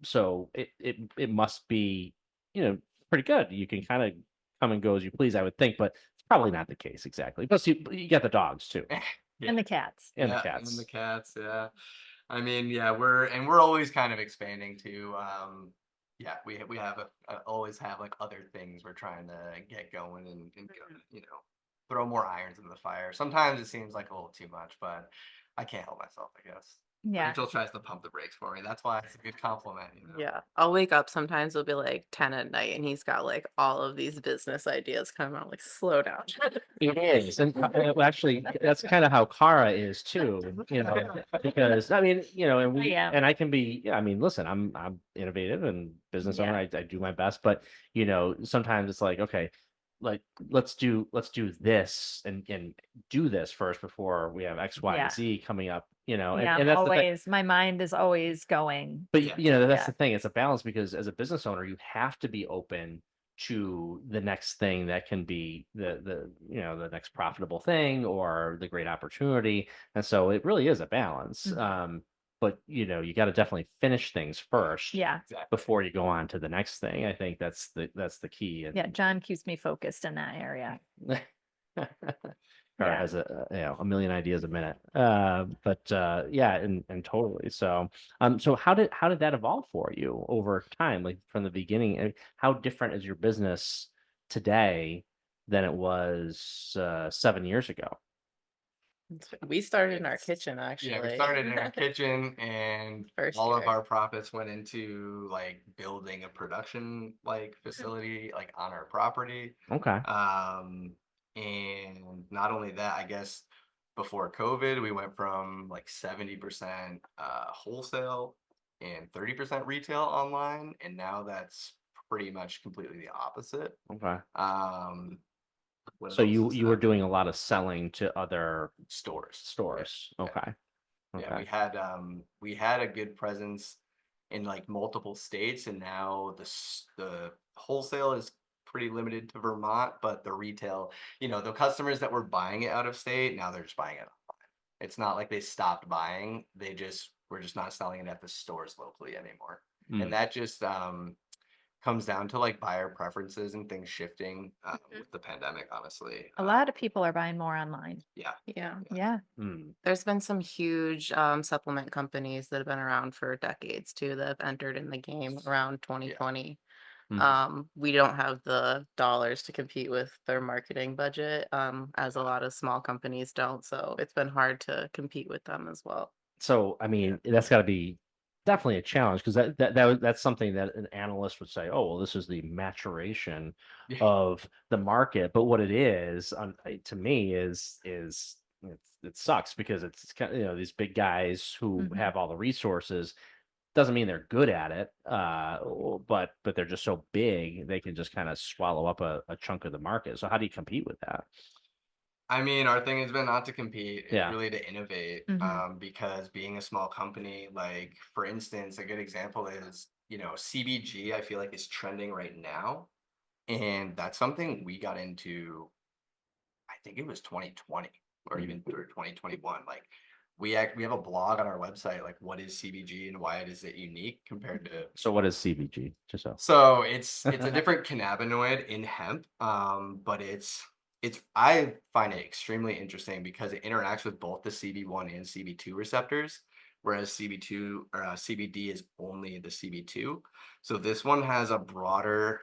[SPEAKER 1] So it must be, pretty good. You can kind of come and go as you please, I would think, but it's probably not the case exactly. Plus, you got the dogs too.
[SPEAKER 2] And the cats.
[SPEAKER 1] and the
[SPEAKER 4] Yeah, and
[SPEAKER 1] cats.
[SPEAKER 4] the cats, yeah. I mean, yeah, we're always kind of expanding too. Yeah, we have always have like other things we're trying to get going and go, throw more irons in the fire. Sometimes it seems like a little too much, but I can't help myself, I guess.
[SPEAKER 2] Yeah.
[SPEAKER 4] Rachel tries to pump the brakes for me. That's why it's a good compliment,
[SPEAKER 3] Yeah, I'll wake up sometimes, it'll be like 10 at night, and he's got like all of these business ideas coming out, like, slow down.
[SPEAKER 1] It is, and well, actually, that's kind of how Cara is too. Because I mean, and
[SPEAKER 2] Yeah.
[SPEAKER 1] and I can be. Yeah, I mean, listen, I'm innovative and business owner.
[SPEAKER 2] Yeah.
[SPEAKER 1] I do my best, but sometimes it's like, okay, like let's do this and do this first before we have X, Y,
[SPEAKER 2] Yeah.
[SPEAKER 1] and Z coming up.
[SPEAKER 2] Yeah,
[SPEAKER 1] and
[SPEAKER 2] I'm
[SPEAKER 1] that's the thing.
[SPEAKER 2] always, my mind is always going.
[SPEAKER 1] But
[SPEAKER 4] Yeah.
[SPEAKER 1] that's
[SPEAKER 2] Yeah.
[SPEAKER 1] the thing. It's a balance because as a business owner, you have to be open to the next thing that can be the next profitable thing or the great opportunity. And so it really is a balance.
[SPEAKER 2] Mhm.
[SPEAKER 1] But you got to definitely finish things first
[SPEAKER 2] Yeah.
[SPEAKER 4] exactly.
[SPEAKER 1] before you go on to the next thing. I think that's the key.
[SPEAKER 2] Yeah. John keeps me focused in that area.
[SPEAKER 1] Cara
[SPEAKER 2] Yeah.
[SPEAKER 1] has a million ideas a minute. But yeah, and totally. So how did that evolve for you over time, like from the beginning? And how different is your business today than it was 7 years ago?
[SPEAKER 3] We started in our
[SPEAKER 4] It's-
[SPEAKER 3] kitchen,
[SPEAKER 4] Yeah, we
[SPEAKER 3] actually.
[SPEAKER 4] started in our kitchen, and
[SPEAKER 3] First
[SPEAKER 4] all of
[SPEAKER 3] year.
[SPEAKER 4] our profits went into like building a production like facility like on our property.
[SPEAKER 1] Okay.
[SPEAKER 4] And not only that, I guess before COVID, we went from like 70% wholesale and 30% retail online, and now that's pretty much completely the opposite.
[SPEAKER 1] Okay.
[SPEAKER 4] What
[SPEAKER 1] So
[SPEAKER 4] else
[SPEAKER 1] you
[SPEAKER 4] is
[SPEAKER 1] were doing a lot of selling to other
[SPEAKER 4] stores?
[SPEAKER 1] stores.
[SPEAKER 4] Yeah.
[SPEAKER 1] Okay.
[SPEAKER 4] Yeah,
[SPEAKER 1] Okay.
[SPEAKER 4] we had a good presence in like multiple states, and now the wholesale is pretty limited to Vermont, but the retail, the customers that were buying it out of state, now they're just buying it online. It's not like they stopped buying; we're just not selling it at the stores locally anymore, and
[SPEAKER 1] Mm.
[SPEAKER 4] that just comes down to like buyer preferences and things shifting with the pandemic, honestly.
[SPEAKER 2] A lot of people are buying more online.
[SPEAKER 4] Yeah.
[SPEAKER 3] Yeah.
[SPEAKER 2] Yeah.
[SPEAKER 1] Mm.
[SPEAKER 3] There's been some huge supplement companies that have been around for decades too that have entered in the game around 2020.
[SPEAKER 1] Mhm.
[SPEAKER 3] We don't have the dollars to compete with their marketing budget, as a lot of small companies don't. So it's been hard to compete with them as well.
[SPEAKER 1] So, I mean, that's got to be definitely a challenge because that's something that an analyst would say, oh, well, this is the maturation
[SPEAKER 4] Yeah.
[SPEAKER 1] of the market. But what it is, to me, it sucks because it's kind of, these big guys who
[SPEAKER 2] Mhm.
[SPEAKER 1] have all the resources. Doesn't mean they're good at it, but they're just so big they can just kind of swallow up a chunk of the market. So how do you compete with that?
[SPEAKER 4] I mean, our thing has been not to compete, it's
[SPEAKER 1] Yeah.
[SPEAKER 4] really to innovate.
[SPEAKER 2] Mhm.
[SPEAKER 4] Because being a small company, like for instance, a good example is, CBG, I feel like is trending right now. And that's something we got into, I think it was 2020 or
[SPEAKER 1] Mhm.
[SPEAKER 4] even through 2021. Like we have a blog on our website, like what is CBG and why is it unique compared to.
[SPEAKER 1] So what is CBG? Just so.
[SPEAKER 4] So it's a different cannabinoid in hemp, but it's I find it extremely interesting because it interacts with both the CB1 and CB2 receptors, whereas CB2 or CBD is only the CB2. So this one has a broader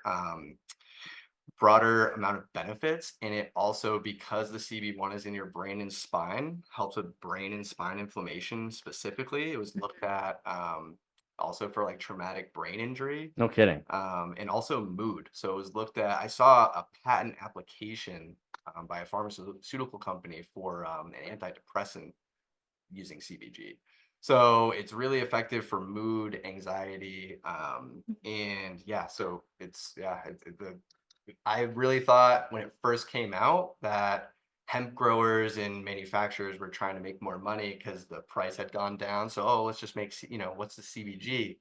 [SPEAKER 4] amount of benefits, and it also, because the CB1 is in your brain and spine, helps with brain and spine inflammation specifically. It was looked at also for like traumatic brain injury,
[SPEAKER 1] No kidding.
[SPEAKER 4] and also mood. So it was looked at. I saw a patent application by a pharmaceutical company for an antidepressant using CBG. So it's really effective for mood, anxiety, and yeah. So I really thought when it first came out that hemp growers and manufacturers were trying to make more money because the price had gone down. So, oh, let's just make, what's the CBG?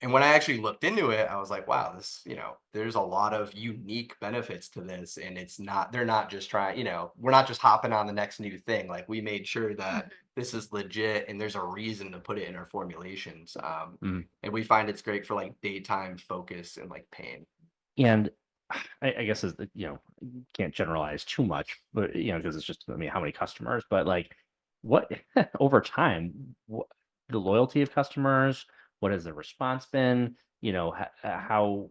[SPEAKER 4] And when I actually looked into it, I was like, wow, there's a lot of unique benefits to this. And they're not just trying, we're not just hopping on the next new thing. Like we made sure that this is legit and there's a reason to put it in our formulations.
[SPEAKER 1] Mm.
[SPEAKER 4] And we find it's great for like daytime focus and like pain.
[SPEAKER 1] And I guess you can't generalize too much, but because it's just, I mean, how many customers, but like, what over time, the loyalty of customers, what has the response been? How,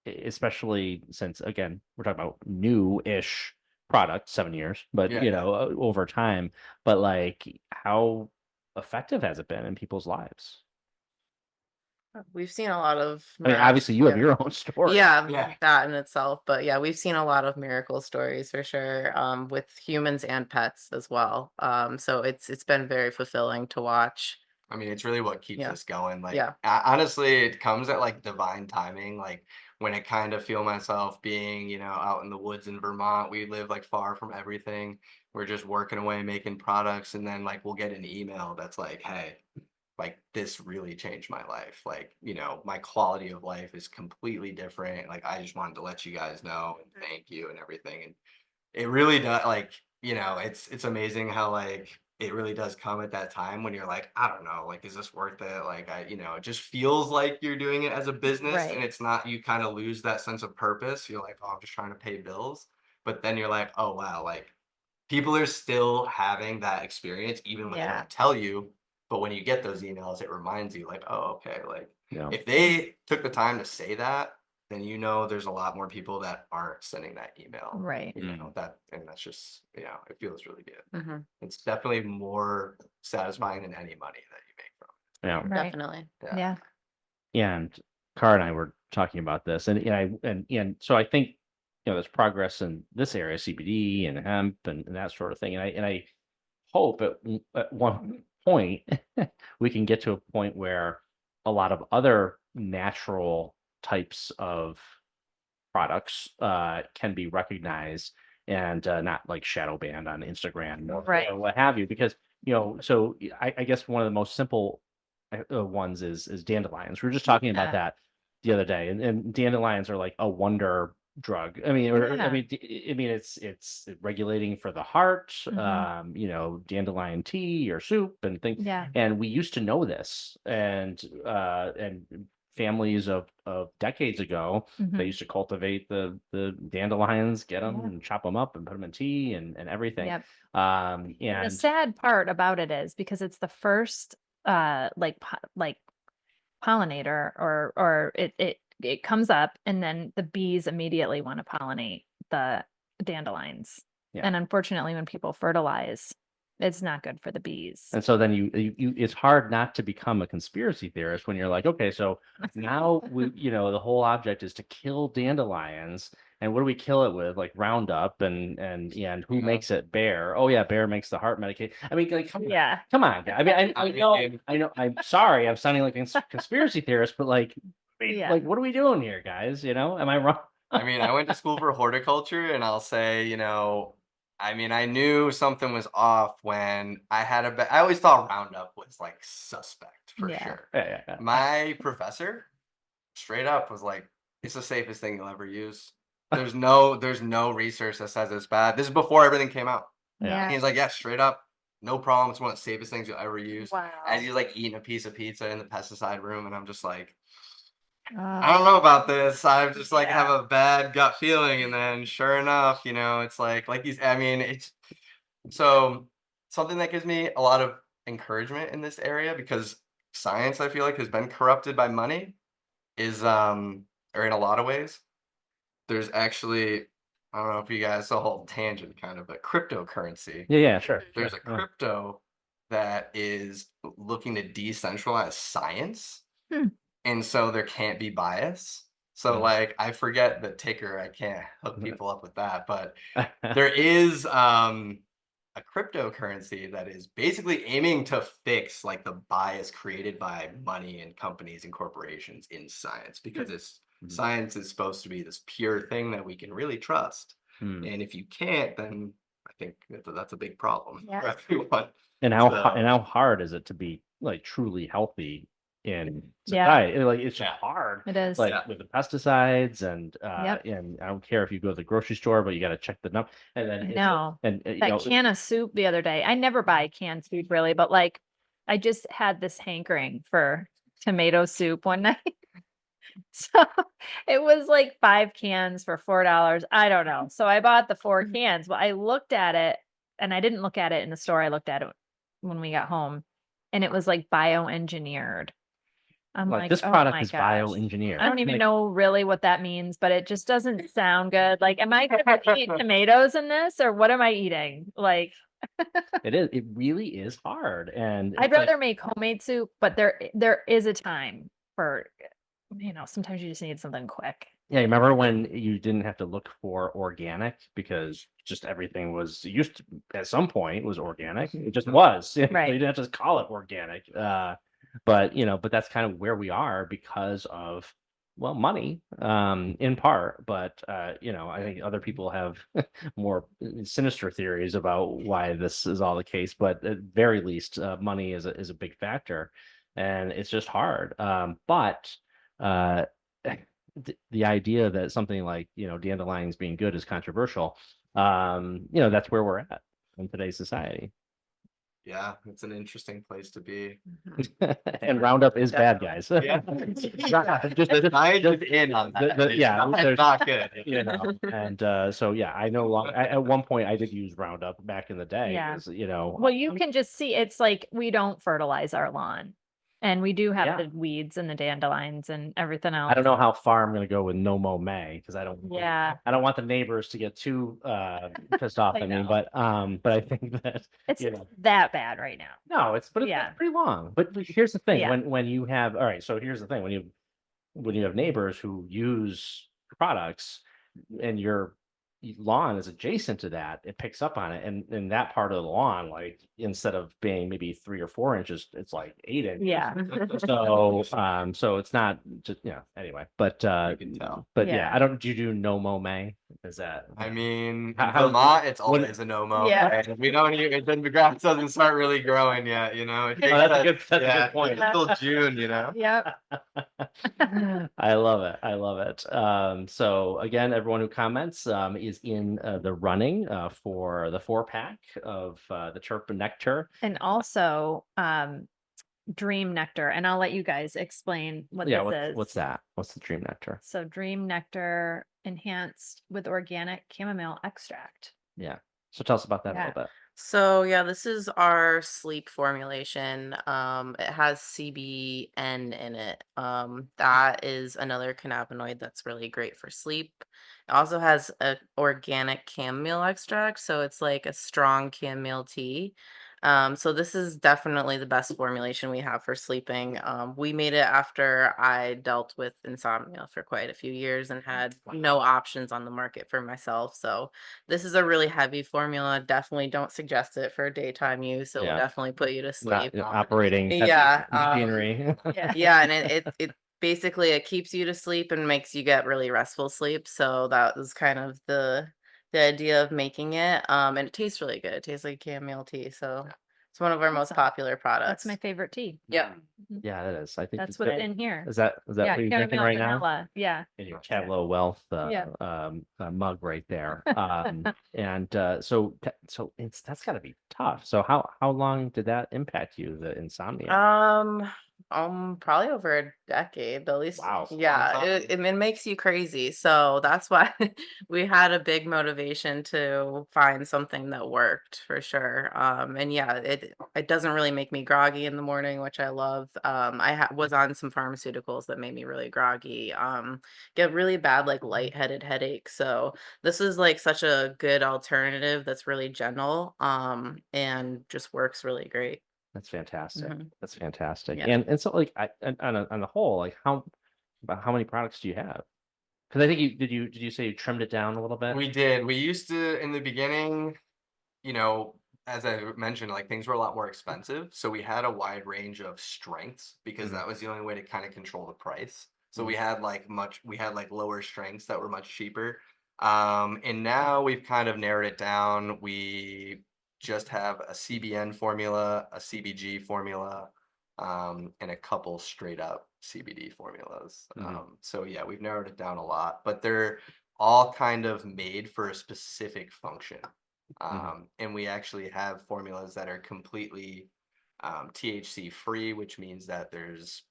[SPEAKER 1] especially since again, we're talking about new-ish product, 7 years, but
[SPEAKER 4] Yeah, yeah.
[SPEAKER 1] over time, but like how effective has it been in people's lives?
[SPEAKER 3] We've seen a lot of
[SPEAKER 1] I mean, obviously you have
[SPEAKER 3] yeah.
[SPEAKER 1] your own story.
[SPEAKER 3] Yeah,
[SPEAKER 4] Yeah.
[SPEAKER 3] that in itself. But yeah, we've seen a lot of miracle stories for sure, with humans and pets as well. So it's been very fulfilling to watch.
[SPEAKER 4] I mean, it's really what keeps
[SPEAKER 3] Yeah.
[SPEAKER 4] us going. Like,
[SPEAKER 3] Yeah.
[SPEAKER 4] honestly, it comes at like divine timing. Like, when I kind of feel myself being, out in the woods in Vermont, we live like far from everything. We're just working away, making products, and then like we'll get an email that's like, hey, like this really changed my life. Like, my quality of life is completely different. Like, I just wanted to let you guys know and thank you and everything. And it really does, like, it's amazing how, like, it really does come at that time when you're like, "I don't know, like, is this worth it?" Like, it just feels like you're doing it as a business, and
[SPEAKER 2] Right.
[SPEAKER 4] it's not. You kinda lose that sense of purpose. You're like, "Oh, I'm just trying to pay bills." But then you're like, "Oh, wow," like, people are still having that experience even when they
[SPEAKER 2] Yeah.
[SPEAKER 4] don't tell you, but when you get those emails, it reminds you like, "Oh, okay," like,
[SPEAKER 1] Yeah.
[SPEAKER 4] if they took the time to say that, then there's a lot more people that aren't sending that email,
[SPEAKER 2] Right.
[SPEAKER 4] and that's just, it feels really good.
[SPEAKER 3] Hmm.
[SPEAKER 4] It's definitely more satisfying than any money that you make from
[SPEAKER 1] Yeah.
[SPEAKER 2] Right.
[SPEAKER 3] Definitely.
[SPEAKER 4] it.
[SPEAKER 2] Yeah.
[SPEAKER 1] And Cara and I were talking about this, and so I think there's progress in this area, CBD and hemp and that sort of thing, and I hope at one point we can get to a point where a lot of other natural types of products can be recognized and not like shadow banned on Instagram
[SPEAKER 2] Right.
[SPEAKER 1] or what have you. Because so I guess one of the most simple ones is dandelions. We were just talking about
[SPEAKER 3] Yeah.
[SPEAKER 1] that the other day, and dandelions are like a wonder drug. I mean,
[SPEAKER 2] Yeah.
[SPEAKER 1] it's regulating for the heart.
[SPEAKER 2] Mhm.
[SPEAKER 1] Dandelion tea or soup and things.
[SPEAKER 2] Yeah.
[SPEAKER 1] And we used to know this, and families of decades ago, they
[SPEAKER 2] Mhm.
[SPEAKER 1] used to cultivate the dandelions, get them
[SPEAKER 2] Yeah.
[SPEAKER 1] and chop them up and put them in tea and everything.
[SPEAKER 2] Yep. And the
[SPEAKER 1] And
[SPEAKER 2] sad part about it is because it's the first like pollinator or it comes up and then the bees immediately want to pollinate the dandelions.
[SPEAKER 1] yeah.
[SPEAKER 2] And unfortunately when people fertilize, it's not good for the bees.
[SPEAKER 1] And so then it's hard not to become a conspiracy theorist when you're like, okay, so now the whole object is to kill dandelions, and what do we kill it with? Like Roundup and who
[SPEAKER 4] Yeah.
[SPEAKER 1] makes it? Bear. Oh yeah, Bear makes the heart medication. I mean, like,
[SPEAKER 2] Yeah.
[SPEAKER 1] come on, guys. I mean, I know. I'm sorry, I'm sounding like a conspiracy theorist, but like,
[SPEAKER 2] Yeah.
[SPEAKER 1] like, what are we doing here, guys? Am I wrong?
[SPEAKER 4] I mean, I went to school for horticulture, and I'll say, I mean, I knew something was off when I always thought Roundup was like suspect for
[SPEAKER 2] Yeah.
[SPEAKER 4] sure.
[SPEAKER 1] Yeah.
[SPEAKER 4] My professor straight up was like, "It's the safest thing you'll ever use. There's no research that says it's bad." This is before everything came out.
[SPEAKER 1] Yeah.
[SPEAKER 4] And he's like, "Yeah, straight up, no problem. It's one of the safest things you'll ever use."
[SPEAKER 2] Wow.
[SPEAKER 4] As he's like eating a piece of pizza in the pesticide room, and I'm just like, I
[SPEAKER 2] Uh,
[SPEAKER 4] don't know about this. I just like have
[SPEAKER 2] yeah.
[SPEAKER 4] a bad gut feeling, and then sure enough, it's like he's. I mean, it's so something that gives me a lot of encouragement in this area because science, I feel like, has been corrupted by money. Is or in a lot of ways, there's actually, I don't know if you guys, a whole tangent kind of, but cryptocurrency.
[SPEAKER 1] Yeah. Sure.
[SPEAKER 4] There's a
[SPEAKER 1] Yeah.
[SPEAKER 4] crypto that is looking to decentralize science,
[SPEAKER 2] Hmm.
[SPEAKER 4] and so there can't be bias. So, like, I forget the ticker. I can't hook people up with that, but there is a cryptocurrency that is basically aiming to fix like the bias created by money and companies and corporations in science because science is supposed to be this pure thing that we can really trust.
[SPEAKER 1] Hmm.
[SPEAKER 4] And if you can't, then I think that's a big problem
[SPEAKER 2] Yeah.
[SPEAKER 4] for everyone.
[SPEAKER 1] And
[SPEAKER 4] So,
[SPEAKER 1] how hard is it to be like truly healthy in
[SPEAKER 2] Yeah.
[SPEAKER 1] society? Like it's just
[SPEAKER 4] Yeah.
[SPEAKER 1] hard.
[SPEAKER 2] It is.
[SPEAKER 1] Like
[SPEAKER 4] Yeah.
[SPEAKER 1] with the pesticides and
[SPEAKER 2] Yep.
[SPEAKER 1] and I don't care if you go to the grocery store, but you got to check the number. And then
[SPEAKER 2] No.
[SPEAKER 1] and
[SPEAKER 2] That can of soup the other day. I never buy canned soup really, but like I just had this hankering for tomato soup one night. So it was like 5 cans for $4. I don't know. So I bought the 4 cans. Well, I looked at it and I didn't look at it in the store. I looked at it when we got home, and it was like bioengineered. I'm
[SPEAKER 1] Like
[SPEAKER 2] like,
[SPEAKER 1] this
[SPEAKER 2] oh
[SPEAKER 1] product
[SPEAKER 2] my
[SPEAKER 1] is
[SPEAKER 2] gosh.
[SPEAKER 1] bioengineered.
[SPEAKER 2] I don't even
[SPEAKER 1] Like,
[SPEAKER 2] know really what that means, but it just doesn't sound good. Like, am I going to eat tomatoes in this, or what am I eating? Like,
[SPEAKER 1] it is. It really is hard, and
[SPEAKER 2] I'd
[SPEAKER 1] it's like,
[SPEAKER 2] rather make homemade soup, but there is a time for, sometimes you just need something quick.
[SPEAKER 1] yeah. You remember when you didn't have to look for organic because just everything was used to, at some point was organic. It just was. You
[SPEAKER 2] Right.
[SPEAKER 1] didn't have to call it organic. But that's kind of where we are because of, well, money, in part. But I think other people have more sinister theories about why this is all the case. But at very least, money is a big factor, and it's just hard. But uh, the idea that something like dandelions being good is controversial, that's where we're at in today's society.
[SPEAKER 4] Yeah, it's an interesting place to be.
[SPEAKER 1] And Roundup is bad, guys.
[SPEAKER 4] Yeah.
[SPEAKER 1] Just,
[SPEAKER 4] The science
[SPEAKER 1] just-
[SPEAKER 4] is in on that.
[SPEAKER 1] yeah,
[SPEAKER 4] It's
[SPEAKER 1] there's-
[SPEAKER 4] not good.
[SPEAKER 1] and so yeah, I no longer. At one point, I did use Roundup back in the day.
[SPEAKER 2] Yeah.
[SPEAKER 1] 'Cause,
[SPEAKER 2] Well, you can just see it's like we don't fertilize our lawn, and we do have
[SPEAKER 1] Yeah.
[SPEAKER 2] the weeds and the dandelions and everything else.
[SPEAKER 1] I don't know how far I'm going to go with no mow May because I don't.
[SPEAKER 2] Yeah.
[SPEAKER 1] I don't want the neighbors to get too pissed off
[SPEAKER 2] I
[SPEAKER 1] at me,
[SPEAKER 2] know.
[SPEAKER 1] but I think that
[SPEAKER 2] It's
[SPEAKER 1] you know.
[SPEAKER 2] that bad right now.
[SPEAKER 1] No, it's
[SPEAKER 2] Yeah.
[SPEAKER 1] pretty long. But here's the thing:
[SPEAKER 2] Yeah.
[SPEAKER 1] when you have, all right, so here's the thing: when you have neighbors who use products and your lawn is adjacent to that, it picks up on it, and that part of the lawn, like instead of being maybe 3 or 4 inches, it's like 8 inches.
[SPEAKER 2] Yeah.
[SPEAKER 1] So it's not just anyway, but
[SPEAKER 4] You can tell.
[SPEAKER 1] but yeah,
[SPEAKER 2] Yeah.
[SPEAKER 1] I don't. Do you do no mow May? Is that?
[SPEAKER 4] I mean,
[SPEAKER 1] How-
[SPEAKER 4] in
[SPEAKER 1] how-
[SPEAKER 4] Vermont, it's
[SPEAKER 1] what-
[SPEAKER 4] always a no-mo.
[SPEAKER 2] Yeah.
[SPEAKER 4] And we don't even, the grass doesn't start really growing yet, It takes
[SPEAKER 1] that's a
[SPEAKER 4] yeah,
[SPEAKER 1] good point.
[SPEAKER 4] until June,
[SPEAKER 2] Yep.
[SPEAKER 1] I love it. I love it. So again, everyone who comments is in the running for the 4-pack of the Chirp Nectar.
[SPEAKER 2] And also, Dream Nectar, and I'll let you guys explain what
[SPEAKER 1] Yeah,
[SPEAKER 2] this is.
[SPEAKER 1] what's that? What's the Dream Nectar?
[SPEAKER 2] So Dream Nectar enhanced with organic chamomile extract.
[SPEAKER 1] Yeah. So tell us about that a
[SPEAKER 2] Yeah.
[SPEAKER 1] little bit.
[SPEAKER 3] So yeah, this is our sleep formulation. It has CBN in it. That is another cannabinoid that's really great for sleep. It also has a organic chamomile extract, so it's like a strong chamomile tea. So this is definitely the best formulation we have for sleeping. We made it after I dealt with insomnia for quite a few years and had no options on the market for myself. So this is a really heavy formula. Definitely don't suggest it for daytime use. It will
[SPEAKER 1] Yeah.
[SPEAKER 3] definitely put you to
[SPEAKER 1] Not
[SPEAKER 3] sleep.
[SPEAKER 1] operating heavy
[SPEAKER 3] Yeah,
[SPEAKER 1] machinery.
[SPEAKER 2] Yeah.
[SPEAKER 3] Yeah, and it basically it keeps you to sleep and makes you get really restful sleep. So that was kind of the idea of making it. And it tastes really good. It tastes like chamomile tea. So it's one of our most
[SPEAKER 2] Awesome.
[SPEAKER 3] popular products.
[SPEAKER 2] That's my favorite tea.
[SPEAKER 3] Yeah.
[SPEAKER 1] Yeah, it is. I think
[SPEAKER 2] That's what's in here.
[SPEAKER 1] Is that
[SPEAKER 2] Yeah,
[SPEAKER 1] what you're drinking
[SPEAKER 2] chamomile
[SPEAKER 1] right now?
[SPEAKER 2] vanilla. Yeah.
[SPEAKER 1] In your Tableau Wealth mug right there. So that's got to be tough. So how long did that impact you, the insomnia?
[SPEAKER 3] Probably over a decade, at least.
[SPEAKER 1] Wow.
[SPEAKER 3] Yeah, it makes you crazy. So that's why we had a big motivation to find something that worked for sure. And yeah, it doesn't really make me groggy in the morning, which I love. I was on some pharmaceuticals that made me really groggy. Get really bad like lightheaded headaches. So this is like such a good alternative that's really gentle. And just works really great.
[SPEAKER 1] That's fantastic.
[SPEAKER 3] Mhm.
[SPEAKER 1] That's fantastic.
[SPEAKER 3] Yeah.
[SPEAKER 1] And so like on the whole, like how many products do you have? Because I think did you say you trimmed it down a little bit?
[SPEAKER 4] We did. We used to, in the beginning, as I mentioned, like things were a lot more expensive. So we had a wide range of strengths because that was the only way to kind of control the price. So we had like lower strengths that were much cheaper. And now we've kind of narrowed it down. We just have a CBN formula, a CBG formula, and a couple straight up CBD formulas. So yeah, we've narrowed it down a lot, but they're all kind of made for a specific function. And we actually have formulas that are completely THC free, which means that there's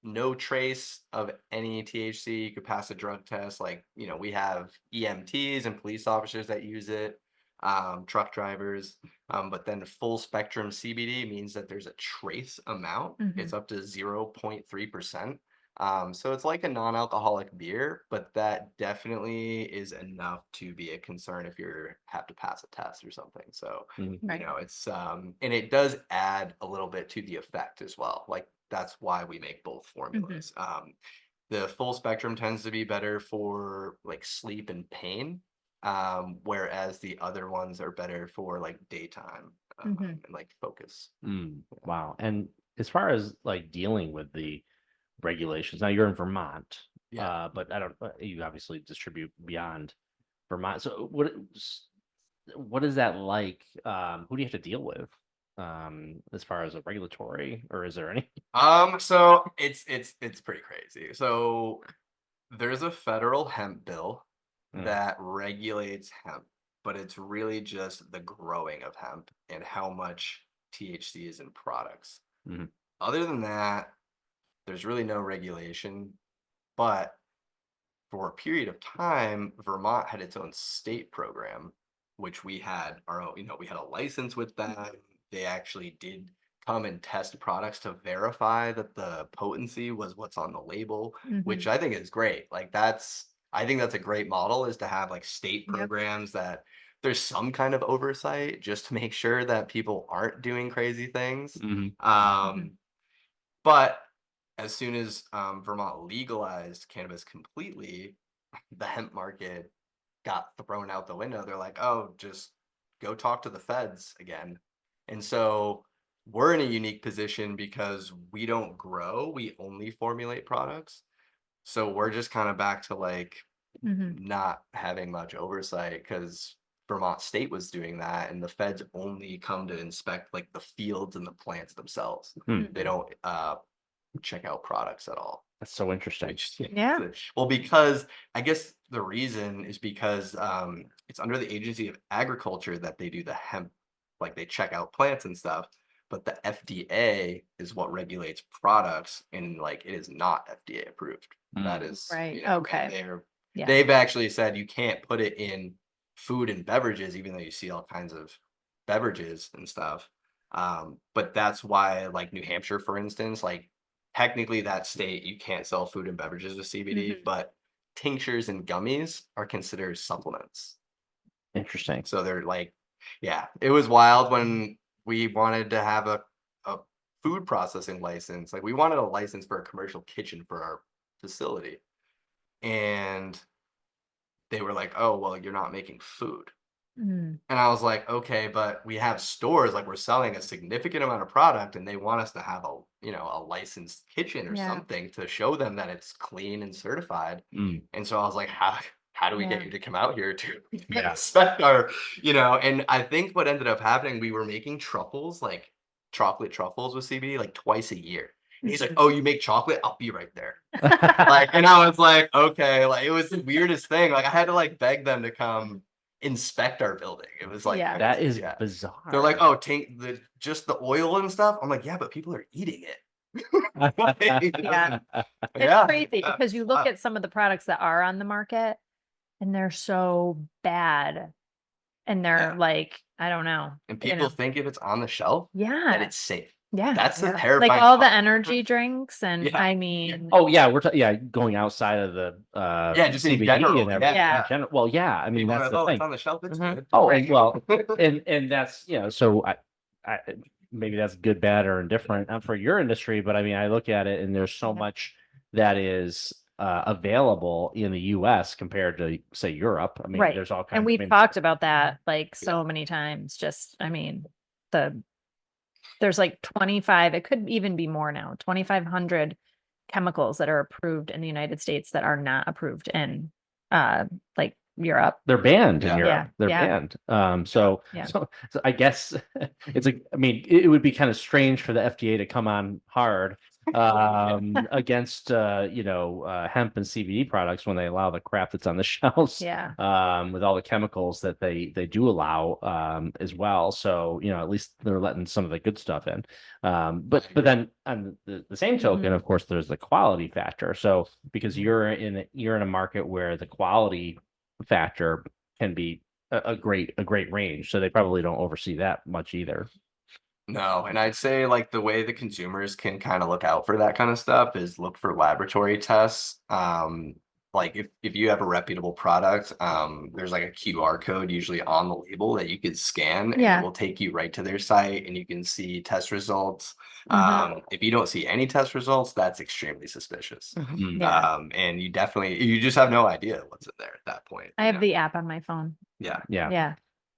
[SPEAKER 4] no trace of any THC. You could pass a drug test. Like, we have EMTs and police officers that use it. truck drivers. But then full spectrum CBD means that there's a trace amount. It's up to 0.3%. So it's like a non-alcoholic beer, but that definitely is enough to be a concern if you have to pass a test or something. So,
[SPEAKER 2] Right.
[SPEAKER 4] you know, it's and it does add a little bit to the effect as well. Like that's why we make both formulas. The full spectrum tends to be better for like sleep and pain, whereas the other ones are better for like daytime and like focus.
[SPEAKER 1] Wow. And as far as like dealing with the regulations, now you're in Vermont,
[SPEAKER 4] Yeah.
[SPEAKER 1] but I don't, you obviously distribute beyond Vermont. So what is that like? Who do you have to deal with? As far as a regulatory, or is there any?
[SPEAKER 4] So it's pretty crazy. So there's a federal hemp bill that regulates hemp, but it's really just the growing of hemp and how much THC is in products.
[SPEAKER 1] Mhm.
[SPEAKER 4] Other than that, there's really no regulation, but for a period of time, Vermont had its own state program, which we had our own, you know, we had a license with them. They actually did come and test products to verify that the potency was what's on the label, which I think is great. Like I think that's a great model, is to have like state
[SPEAKER 2] Yep.
[SPEAKER 4] programs that there's some kind of oversight just to make sure that people aren't doing crazy things. But as soon as Vermont legalized cannabis completely, the hemp market got thrown out the window. They're like, oh, just go talk to the feds again. And so we're in a unique position because we don't grow, we only formulate products. So we're just kind of back to like not having much oversight because Vermont State was doing that, and the feds only come to inspect like the fields and the plants themselves. They don't check out products at all.
[SPEAKER 1] That's so interesting.
[SPEAKER 2] Yeah.
[SPEAKER 4] Well, because I guess the reason is because it's under the Agency of Agriculture that they do the hemp, like they check out plants and stuff. But the FDA is what regulates products, and like it is not FDA approved. That is
[SPEAKER 2] Right.
[SPEAKER 4] you know,
[SPEAKER 2] Okay.
[SPEAKER 4] and
[SPEAKER 2] Yeah.
[SPEAKER 4] they've actually said you can't put it in food and beverages, even though you see all kinds of beverages and stuff. But that's why, like New Hampshire, for instance, like technically that state you can't sell food and beverages with CBD, but tinctures and gummies are considered supplements.
[SPEAKER 1] Interesting.
[SPEAKER 4] So they're like, yeah, it was wild when we wanted to have a food processing license. Like we wanted a license for a commercial kitchen for our facility. And they were like, oh, well, you're not making food. And I was like, okay, but we have stores, like we're selling a significant amount of product and they want us to have a, you know, a licensed kitchen or something to show them that it's clean and certified. And so I was like, how do we get you to come out here to inspect our, you know, and I think what ended up happening, we were making truffles, like chocolate truffles with CBD like twice a year. And he's like, oh, you make chocolate? I'll be right there. Like, and I was like, okay, like it was the weirdest thing. Like I had to like beg them to come inspect our building. It was like
[SPEAKER 2] Yeah.
[SPEAKER 1] That
[SPEAKER 4] crazy,
[SPEAKER 1] is bizarre.
[SPEAKER 4] They're like, oh, take just the oil and stuff. I'm like, yeah, but people are eating it.
[SPEAKER 2] Yeah. It's
[SPEAKER 4] Yeah.
[SPEAKER 2] crazy because you look at some of the products that are on the market and they're so bad. And they're like, I don't know.
[SPEAKER 4] And
[SPEAKER 2] you
[SPEAKER 4] people
[SPEAKER 2] know.
[SPEAKER 4] think if it's on the shelf, that
[SPEAKER 2] Yeah.
[SPEAKER 4] it's safe.
[SPEAKER 2] Yeah.
[SPEAKER 4] That's the
[SPEAKER 2] Like
[SPEAKER 4] terrifying
[SPEAKER 2] all the
[SPEAKER 4] part.
[SPEAKER 2] energy drinks and
[SPEAKER 4] Yeah.
[SPEAKER 2] I mean,
[SPEAKER 1] Oh yeah, going outside of the
[SPEAKER 4] Yeah, just in
[SPEAKER 1] CBD
[SPEAKER 4] general,
[SPEAKER 1] and everything.
[SPEAKER 2] yeah.
[SPEAKER 1] In general. Well, yeah, I mean
[SPEAKER 4] People are
[SPEAKER 1] that's
[SPEAKER 4] like,
[SPEAKER 1] the
[SPEAKER 4] oh, it's
[SPEAKER 1] thing.
[SPEAKER 4] on the shelf, it's good.
[SPEAKER 1] Oh,
[SPEAKER 2] Right.
[SPEAKER 1] and well, and that's so I maybe that's good, bad, or indifferent for your industry, but I mean I look at it and there's so much that is available in the U.S. compared to say Europe. I mean,
[SPEAKER 2] Right.
[SPEAKER 1] there's all kinds.
[SPEAKER 2] And we've
[SPEAKER 1] I mean,
[SPEAKER 2] talked about that like so many times. Just, I mean, there's like 25, it could even be more now, 2,500 chemicals that are approved in the United States that are not approved in like Europe.
[SPEAKER 1] they're banned in
[SPEAKER 4] Yeah.
[SPEAKER 1] Europe.
[SPEAKER 2] Yeah,
[SPEAKER 1] They're
[SPEAKER 2] yeah.
[SPEAKER 1] banned. So I guess it's like, I mean, it would be kind of strange for the FDA to come on hard against hemp and CBD products when they allow the crap that's on the shelves
[SPEAKER 2] Yeah.
[SPEAKER 1] with all the chemicals that they do allow as well. So at least they're letting some of the good stuff in. But then on the same token, of course, there's the quality factor. So because you're in a market where the quality factor can be a great range, so they probably don't oversee that much either.
[SPEAKER 4] No, and I'd say like the way the consumers can kind of look out for that kind of stuff is look for laboratory tests. Like if you have a reputable product, there's like a QR code usually on the label that you could scan and
[SPEAKER 2] Yeah.
[SPEAKER 4] it will take you right to their site and you can see test results.
[SPEAKER 2] Mhm.
[SPEAKER 4] If you don't see any test results, that's extremely suspicious.
[SPEAKER 1] Mm.
[SPEAKER 2] Yeah.
[SPEAKER 4] And you just have no idea what's in there at that point.
[SPEAKER 2] I
[SPEAKER 4] you
[SPEAKER 2] have
[SPEAKER 4] know?
[SPEAKER 2] the app on my phone.
[SPEAKER 4] Yeah.
[SPEAKER 1] Yeah.
[SPEAKER 2] Yeah.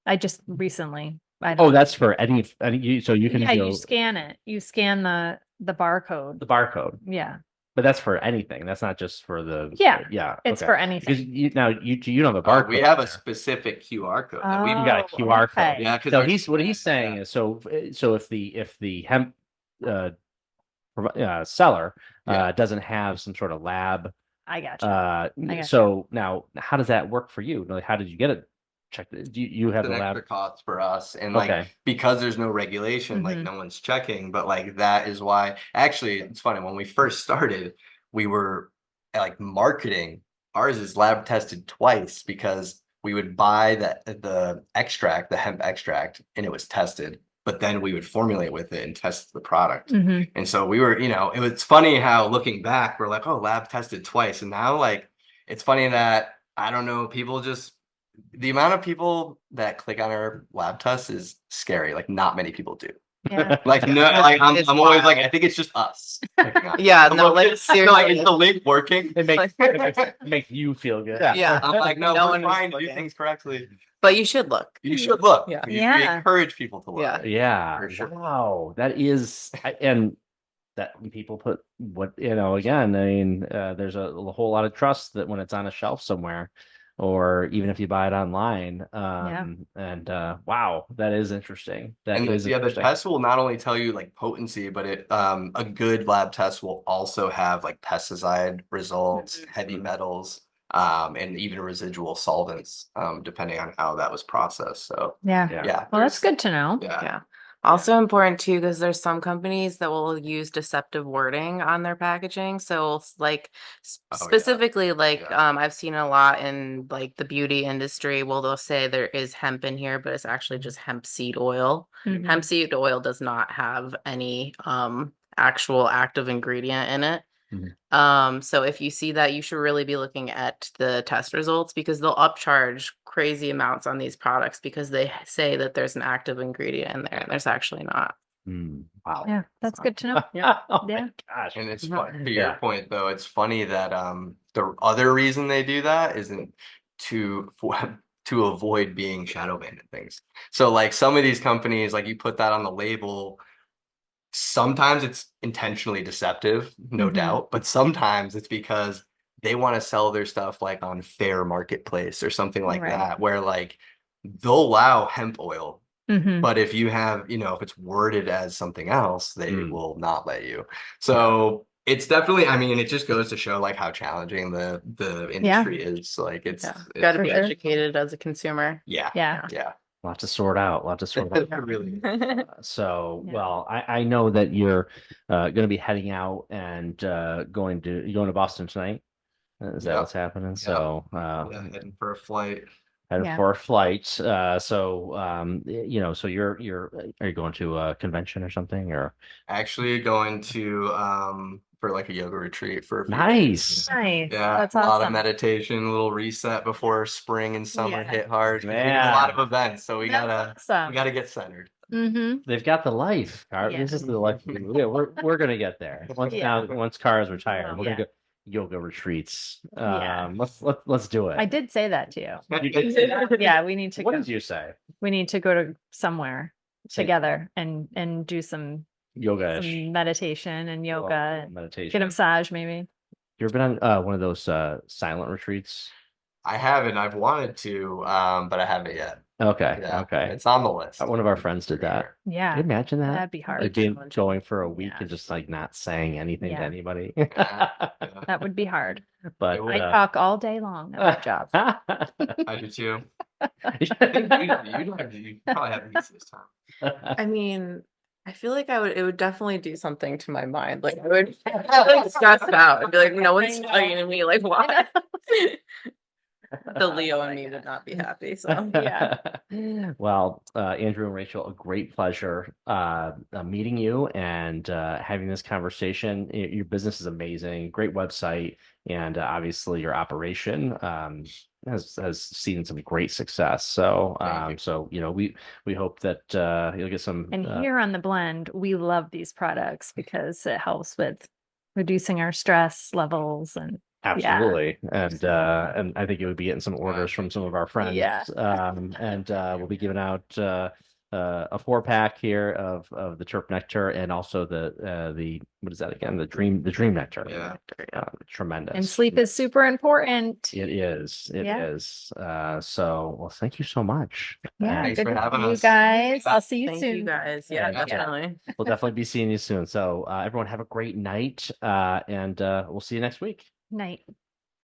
[SPEAKER 2] I just recently, I
[SPEAKER 1] Oh,
[SPEAKER 2] don't,
[SPEAKER 1] that's for any so you can
[SPEAKER 2] yeah, you
[SPEAKER 1] go
[SPEAKER 2] scan it. You scan the barcode.
[SPEAKER 1] the barcode,
[SPEAKER 2] Yeah.
[SPEAKER 1] but that's for anything. That's not just for the
[SPEAKER 2] Yeah,
[SPEAKER 1] yeah.
[SPEAKER 2] It's
[SPEAKER 1] Okay.
[SPEAKER 2] for
[SPEAKER 1] Because
[SPEAKER 2] anything.
[SPEAKER 1] you now you don't have a barcode.
[SPEAKER 4] We have a
[SPEAKER 1] there.
[SPEAKER 4] specific QR code that we
[SPEAKER 1] You got a
[SPEAKER 2] Oh,
[SPEAKER 1] QR code.
[SPEAKER 2] okay.
[SPEAKER 4] Yeah, because
[SPEAKER 1] So what he's saying is so if the hemp seller
[SPEAKER 4] Yeah.
[SPEAKER 1] doesn't have some sort of lab.
[SPEAKER 2] I got you. gotcha.
[SPEAKER 1] So now, how does that work for you? Like, how did you get it checked? Do you have
[SPEAKER 4] an
[SPEAKER 1] the lab?
[SPEAKER 4] extra cost for us and
[SPEAKER 1] Okay.
[SPEAKER 4] like because there's no regulation like
[SPEAKER 2] Mhm.
[SPEAKER 4] no one's checking but like that is why actually it's funny when we first started we were like marketing ours is lab tested twice because we would buy the extract the hemp extract and it was tested but then we would formulate with it and test the product
[SPEAKER 2] Mhm.
[SPEAKER 4] and so we were it was funny how looking back we're like oh lab tested twice and now like it's funny that I don't know people just the amount of people that click on our lab tests is scary. Like not many people do.
[SPEAKER 2] Yeah.
[SPEAKER 4] Like no,
[SPEAKER 3] Yeah,
[SPEAKER 4] like
[SPEAKER 3] it's
[SPEAKER 4] I'm always like
[SPEAKER 3] wild.
[SPEAKER 4] I think it's just us. clicking on it.
[SPEAKER 3] Yeah,
[SPEAKER 4] I'm
[SPEAKER 3] no,
[SPEAKER 4] like,
[SPEAKER 3] like
[SPEAKER 4] no, like
[SPEAKER 3] seriously.
[SPEAKER 4] is the link working?
[SPEAKER 1] It makes you feel good.
[SPEAKER 3] Yeah.
[SPEAKER 4] I'm like no,
[SPEAKER 3] No
[SPEAKER 4] we're
[SPEAKER 3] one is
[SPEAKER 4] trying to do
[SPEAKER 3] looking.
[SPEAKER 4] things correctly.
[SPEAKER 3] But you should look.
[SPEAKER 4] You should look.
[SPEAKER 3] Yeah.
[SPEAKER 4] We
[SPEAKER 2] Yeah.
[SPEAKER 4] encourage people to look.
[SPEAKER 3] Yeah.
[SPEAKER 1] Yeah.
[SPEAKER 4] For sure.
[SPEAKER 1] Wow. That is, and that when people put what, again, I mean, there's a whole lot of trust that when it's on a shelf somewhere, or even if you buy it online. And wow, that is interesting. That
[SPEAKER 4] And
[SPEAKER 1] is
[SPEAKER 4] the
[SPEAKER 1] interesting.
[SPEAKER 4] test will not only tell you like potency, but it a good lab test will also have like pesticide results, heavy metals, and even residual solvents, depending on how that was processed. So
[SPEAKER 2] Yeah.
[SPEAKER 4] yeah,
[SPEAKER 2] Well, that's good to know.
[SPEAKER 4] yeah.
[SPEAKER 3] Yeah. Also important too, because there's some companies that will use deceptive wording on their packaging. So like
[SPEAKER 4] Oh, yeah.
[SPEAKER 3] specifically, like
[SPEAKER 4] Yeah.
[SPEAKER 3] I've seen a lot in like the beauty industry. Well, they'll say there is hemp in here, but it's actually just hemp seed oil.
[SPEAKER 2] Mhm.
[SPEAKER 3] Hemp seed oil does not have any actual active ingredient in it. So if you see that, you should really be looking at the test results because they'll upcharge crazy amounts on these products because they say that there's an active ingredient in there and there's actually not.
[SPEAKER 1] Wow.
[SPEAKER 2] Yeah, that's good to know.
[SPEAKER 1] Oh my
[SPEAKER 2] Yeah.
[SPEAKER 1] gosh.
[SPEAKER 4] And it's
[SPEAKER 3] Mhm.
[SPEAKER 4] fun. To
[SPEAKER 1] Yeah.
[SPEAKER 4] your point, though, it's funny that the other reason they do that isn't to avoid being shadow banned and things. So like some of these companies, like you put that on the label. Sometimes it's intentionally deceptive, no
[SPEAKER 2] Mhm.
[SPEAKER 4] doubt, but sometimes it's because they want to sell their stuff like on fair marketplace or something like
[SPEAKER 2] Right.
[SPEAKER 4] that, where like they'll allow hemp oil,
[SPEAKER 2] Mhm.
[SPEAKER 4] but if you have, if it's worded as something else, they
[SPEAKER 1] Mm.
[SPEAKER 4] will not let you. So it's definitely, I mean, it just goes to show like how challenging the industry is. Like it's
[SPEAKER 3] Got to
[SPEAKER 2] For
[SPEAKER 3] be
[SPEAKER 2] sure.
[SPEAKER 3] educated as a consumer.
[SPEAKER 4] yeah,
[SPEAKER 2] Yeah.
[SPEAKER 4] yeah.
[SPEAKER 1] Lot to sort out. Lot to sort out.
[SPEAKER 4] Really.
[SPEAKER 1] So,
[SPEAKER 2] Yeah.
[SPEAKER 1] well, I know that you're going to be heading out and going to Boston tonight. Is that
[SPEAKER 4] Yep.
[SPEAKER 1] what's happening?
[SPEAKER 4] Yep.
[SPEAKER 1] So,
[SPEAKER 4] Yeah, heading for a flight.
[SPEAKER 1] headed
[SPEAKER 2] Yeah.
[SPEAKER 1] for a flight. So, so you're are you going to a convention or something or?
[SPEAKER 4] Actually going to for like a yoga retreat for a few
[SPEAKER 1] Nice.
[SPEAKER 4] days.
[SPEAKER 2] Nice.
[SPEAKER 4] Yeah,
[SPEAKER 2] That's
[SPEAKER 4] a lot of
[SPEAKER 2] awesome.
[SPEAKER 4] meditation, a little reset before spring and summer
[SPEAKER 2] Yeah.
[SPEAKER 4] hit hard. 'Cause we have a lot of
[SPEAKER 1] Man.
[SPEAKER 4] events, so we gotta
[SPEAKER 2] Awesome.
[SPEAKER 4] get centered.
[SPEAKER 2] Mm-hmm.
[SPEAKER 1] They've got the life. Car.
[SPEAKER 2] Yeah.
[SPEAKER 1] This is the life. Yeah, we're gonna get there.
[SPEAKER 2] Yeah.
[SPEAKER 1] Once Cara's retired, we're
[SPEAKER 2] Yeah.
[SPEAKER 1] gonna go yoga retreats.
[SPEAKER 2] Yeah.
[SPEAKER 1] Let's do it.
[SPEAKER 2] I did say that to you.
[SPEAKER 1] You did say that?
[SPEAKER 2] Yeah, we need to
[SPEAKER 1] What
[SPEAKER 2] go.
[SPEAKER 1] did you say?
[SPEAKER 2] We need to go to somewhere
[SPEAKER 1] Say-
[SPEAKER 2] together and do some
[SPEAKER 1] Yoga-ish.
[SPEAKER 2] meditation and yoga and
[SPEAKER 1] meditation.
[SPEAKER 2] get a massage maybe.
[SPEAKER 1] You ever been on one of those silent retreats?
[SPEAKER 4] I haven't. I've wanted to, but I haven't yet.
[SPEAKER 1] Okay.
[SPEAKER 4] Yeah,
[SPEAKER 1] Okay.
[SPEAKER 4] it's on the list.
[SPEAKER 1] One of our friends did
[SPEAKER 4] For
[SPEAKER 1] that.
[SPEAKER 4] sure.
[SPEAKER 1] Can you
[SPEAKER 2] Yeah.
[SPEAKER 1] imagine that?
[SPEAKER 2] That'd be hard.
[SPEAKER 1] Like being going for a week
[SPEAKER 2] Yeah.
[SPEAKER 1] and just like not saying anything to
[SPEAKER 2] Yeah.
[SPEAKER 1] anybody.
[SPEAKER 4] Yeah.
[SPEAKER 2] That would be hard.
[SPEAKER 1] But
[SPEAKER 4] It would.
[SPEAKER 2] I talk all day long at my job.
[SPEAKER 4] I do too. You probably have the easiest time.
[SPEAKER 3] I mean, I feel like it would definitely do something to my mind. Like I would like stress out. I'd be like, no one's
[SPEAKER 2] I know.
[SPEAKER 3] talking to me. Like, why? The Leo and me would not be happy. So
[SPEAKER 2] Yeah.
[SPEAKER 1] Well, Andrew and Rachel, a great pleasure meeting you and having this conversation. Your business is amazing, great website, and obviously your operation has seen some great success. So,
[SPEAKER 4] Thank you.
[SPEAKER 1] so we hope that you'll get some.
[SPEAKER 2] And here on the blend, we love these products because it helps with reducing our stress levels and
[SPEAKER 1] Absolutely. And I think you would be getting some orders from some of our friends.
[SPEAKER 2] Yeah.
[SPEAKER 1] And we'll be giving out a 4-pack here of the Chirp Nectar and also the what is that again? The Dream Nectar.
[SPEAKER 4] Yeah.
[SPEAKER 1] Tremendous.
[SPEAKER 2] and sleep is super important.
[SPEAKER 1] It is. It
[SPEAKER 2] Yeah.
[SPEAKER 1] is. So well, thank you so much.
[SPEAKER 2] Yeah,
[SPEAKER 4] Thanks
[SPEAKER 2] good
[SPEAKER 4] for
[SPEAKER 2] to
[SPEAKER 4] having
[SPEAKER 2] see you
[SPEAKER 4] us.
[SPEAKER 2] guys. I'll see you
[SPEAKER 3] thank
[SPEAKER 2] soon.
[SPEAKER 3] you guys. Yeah,
[SPEAKER 1] Yeah.
[SPEAKER 3] definitely.
[SPEAKER 1] We'll definitely be seeing you soon. So everyone have a great night and we'll see you next week.
[SPEAKER 2] Night.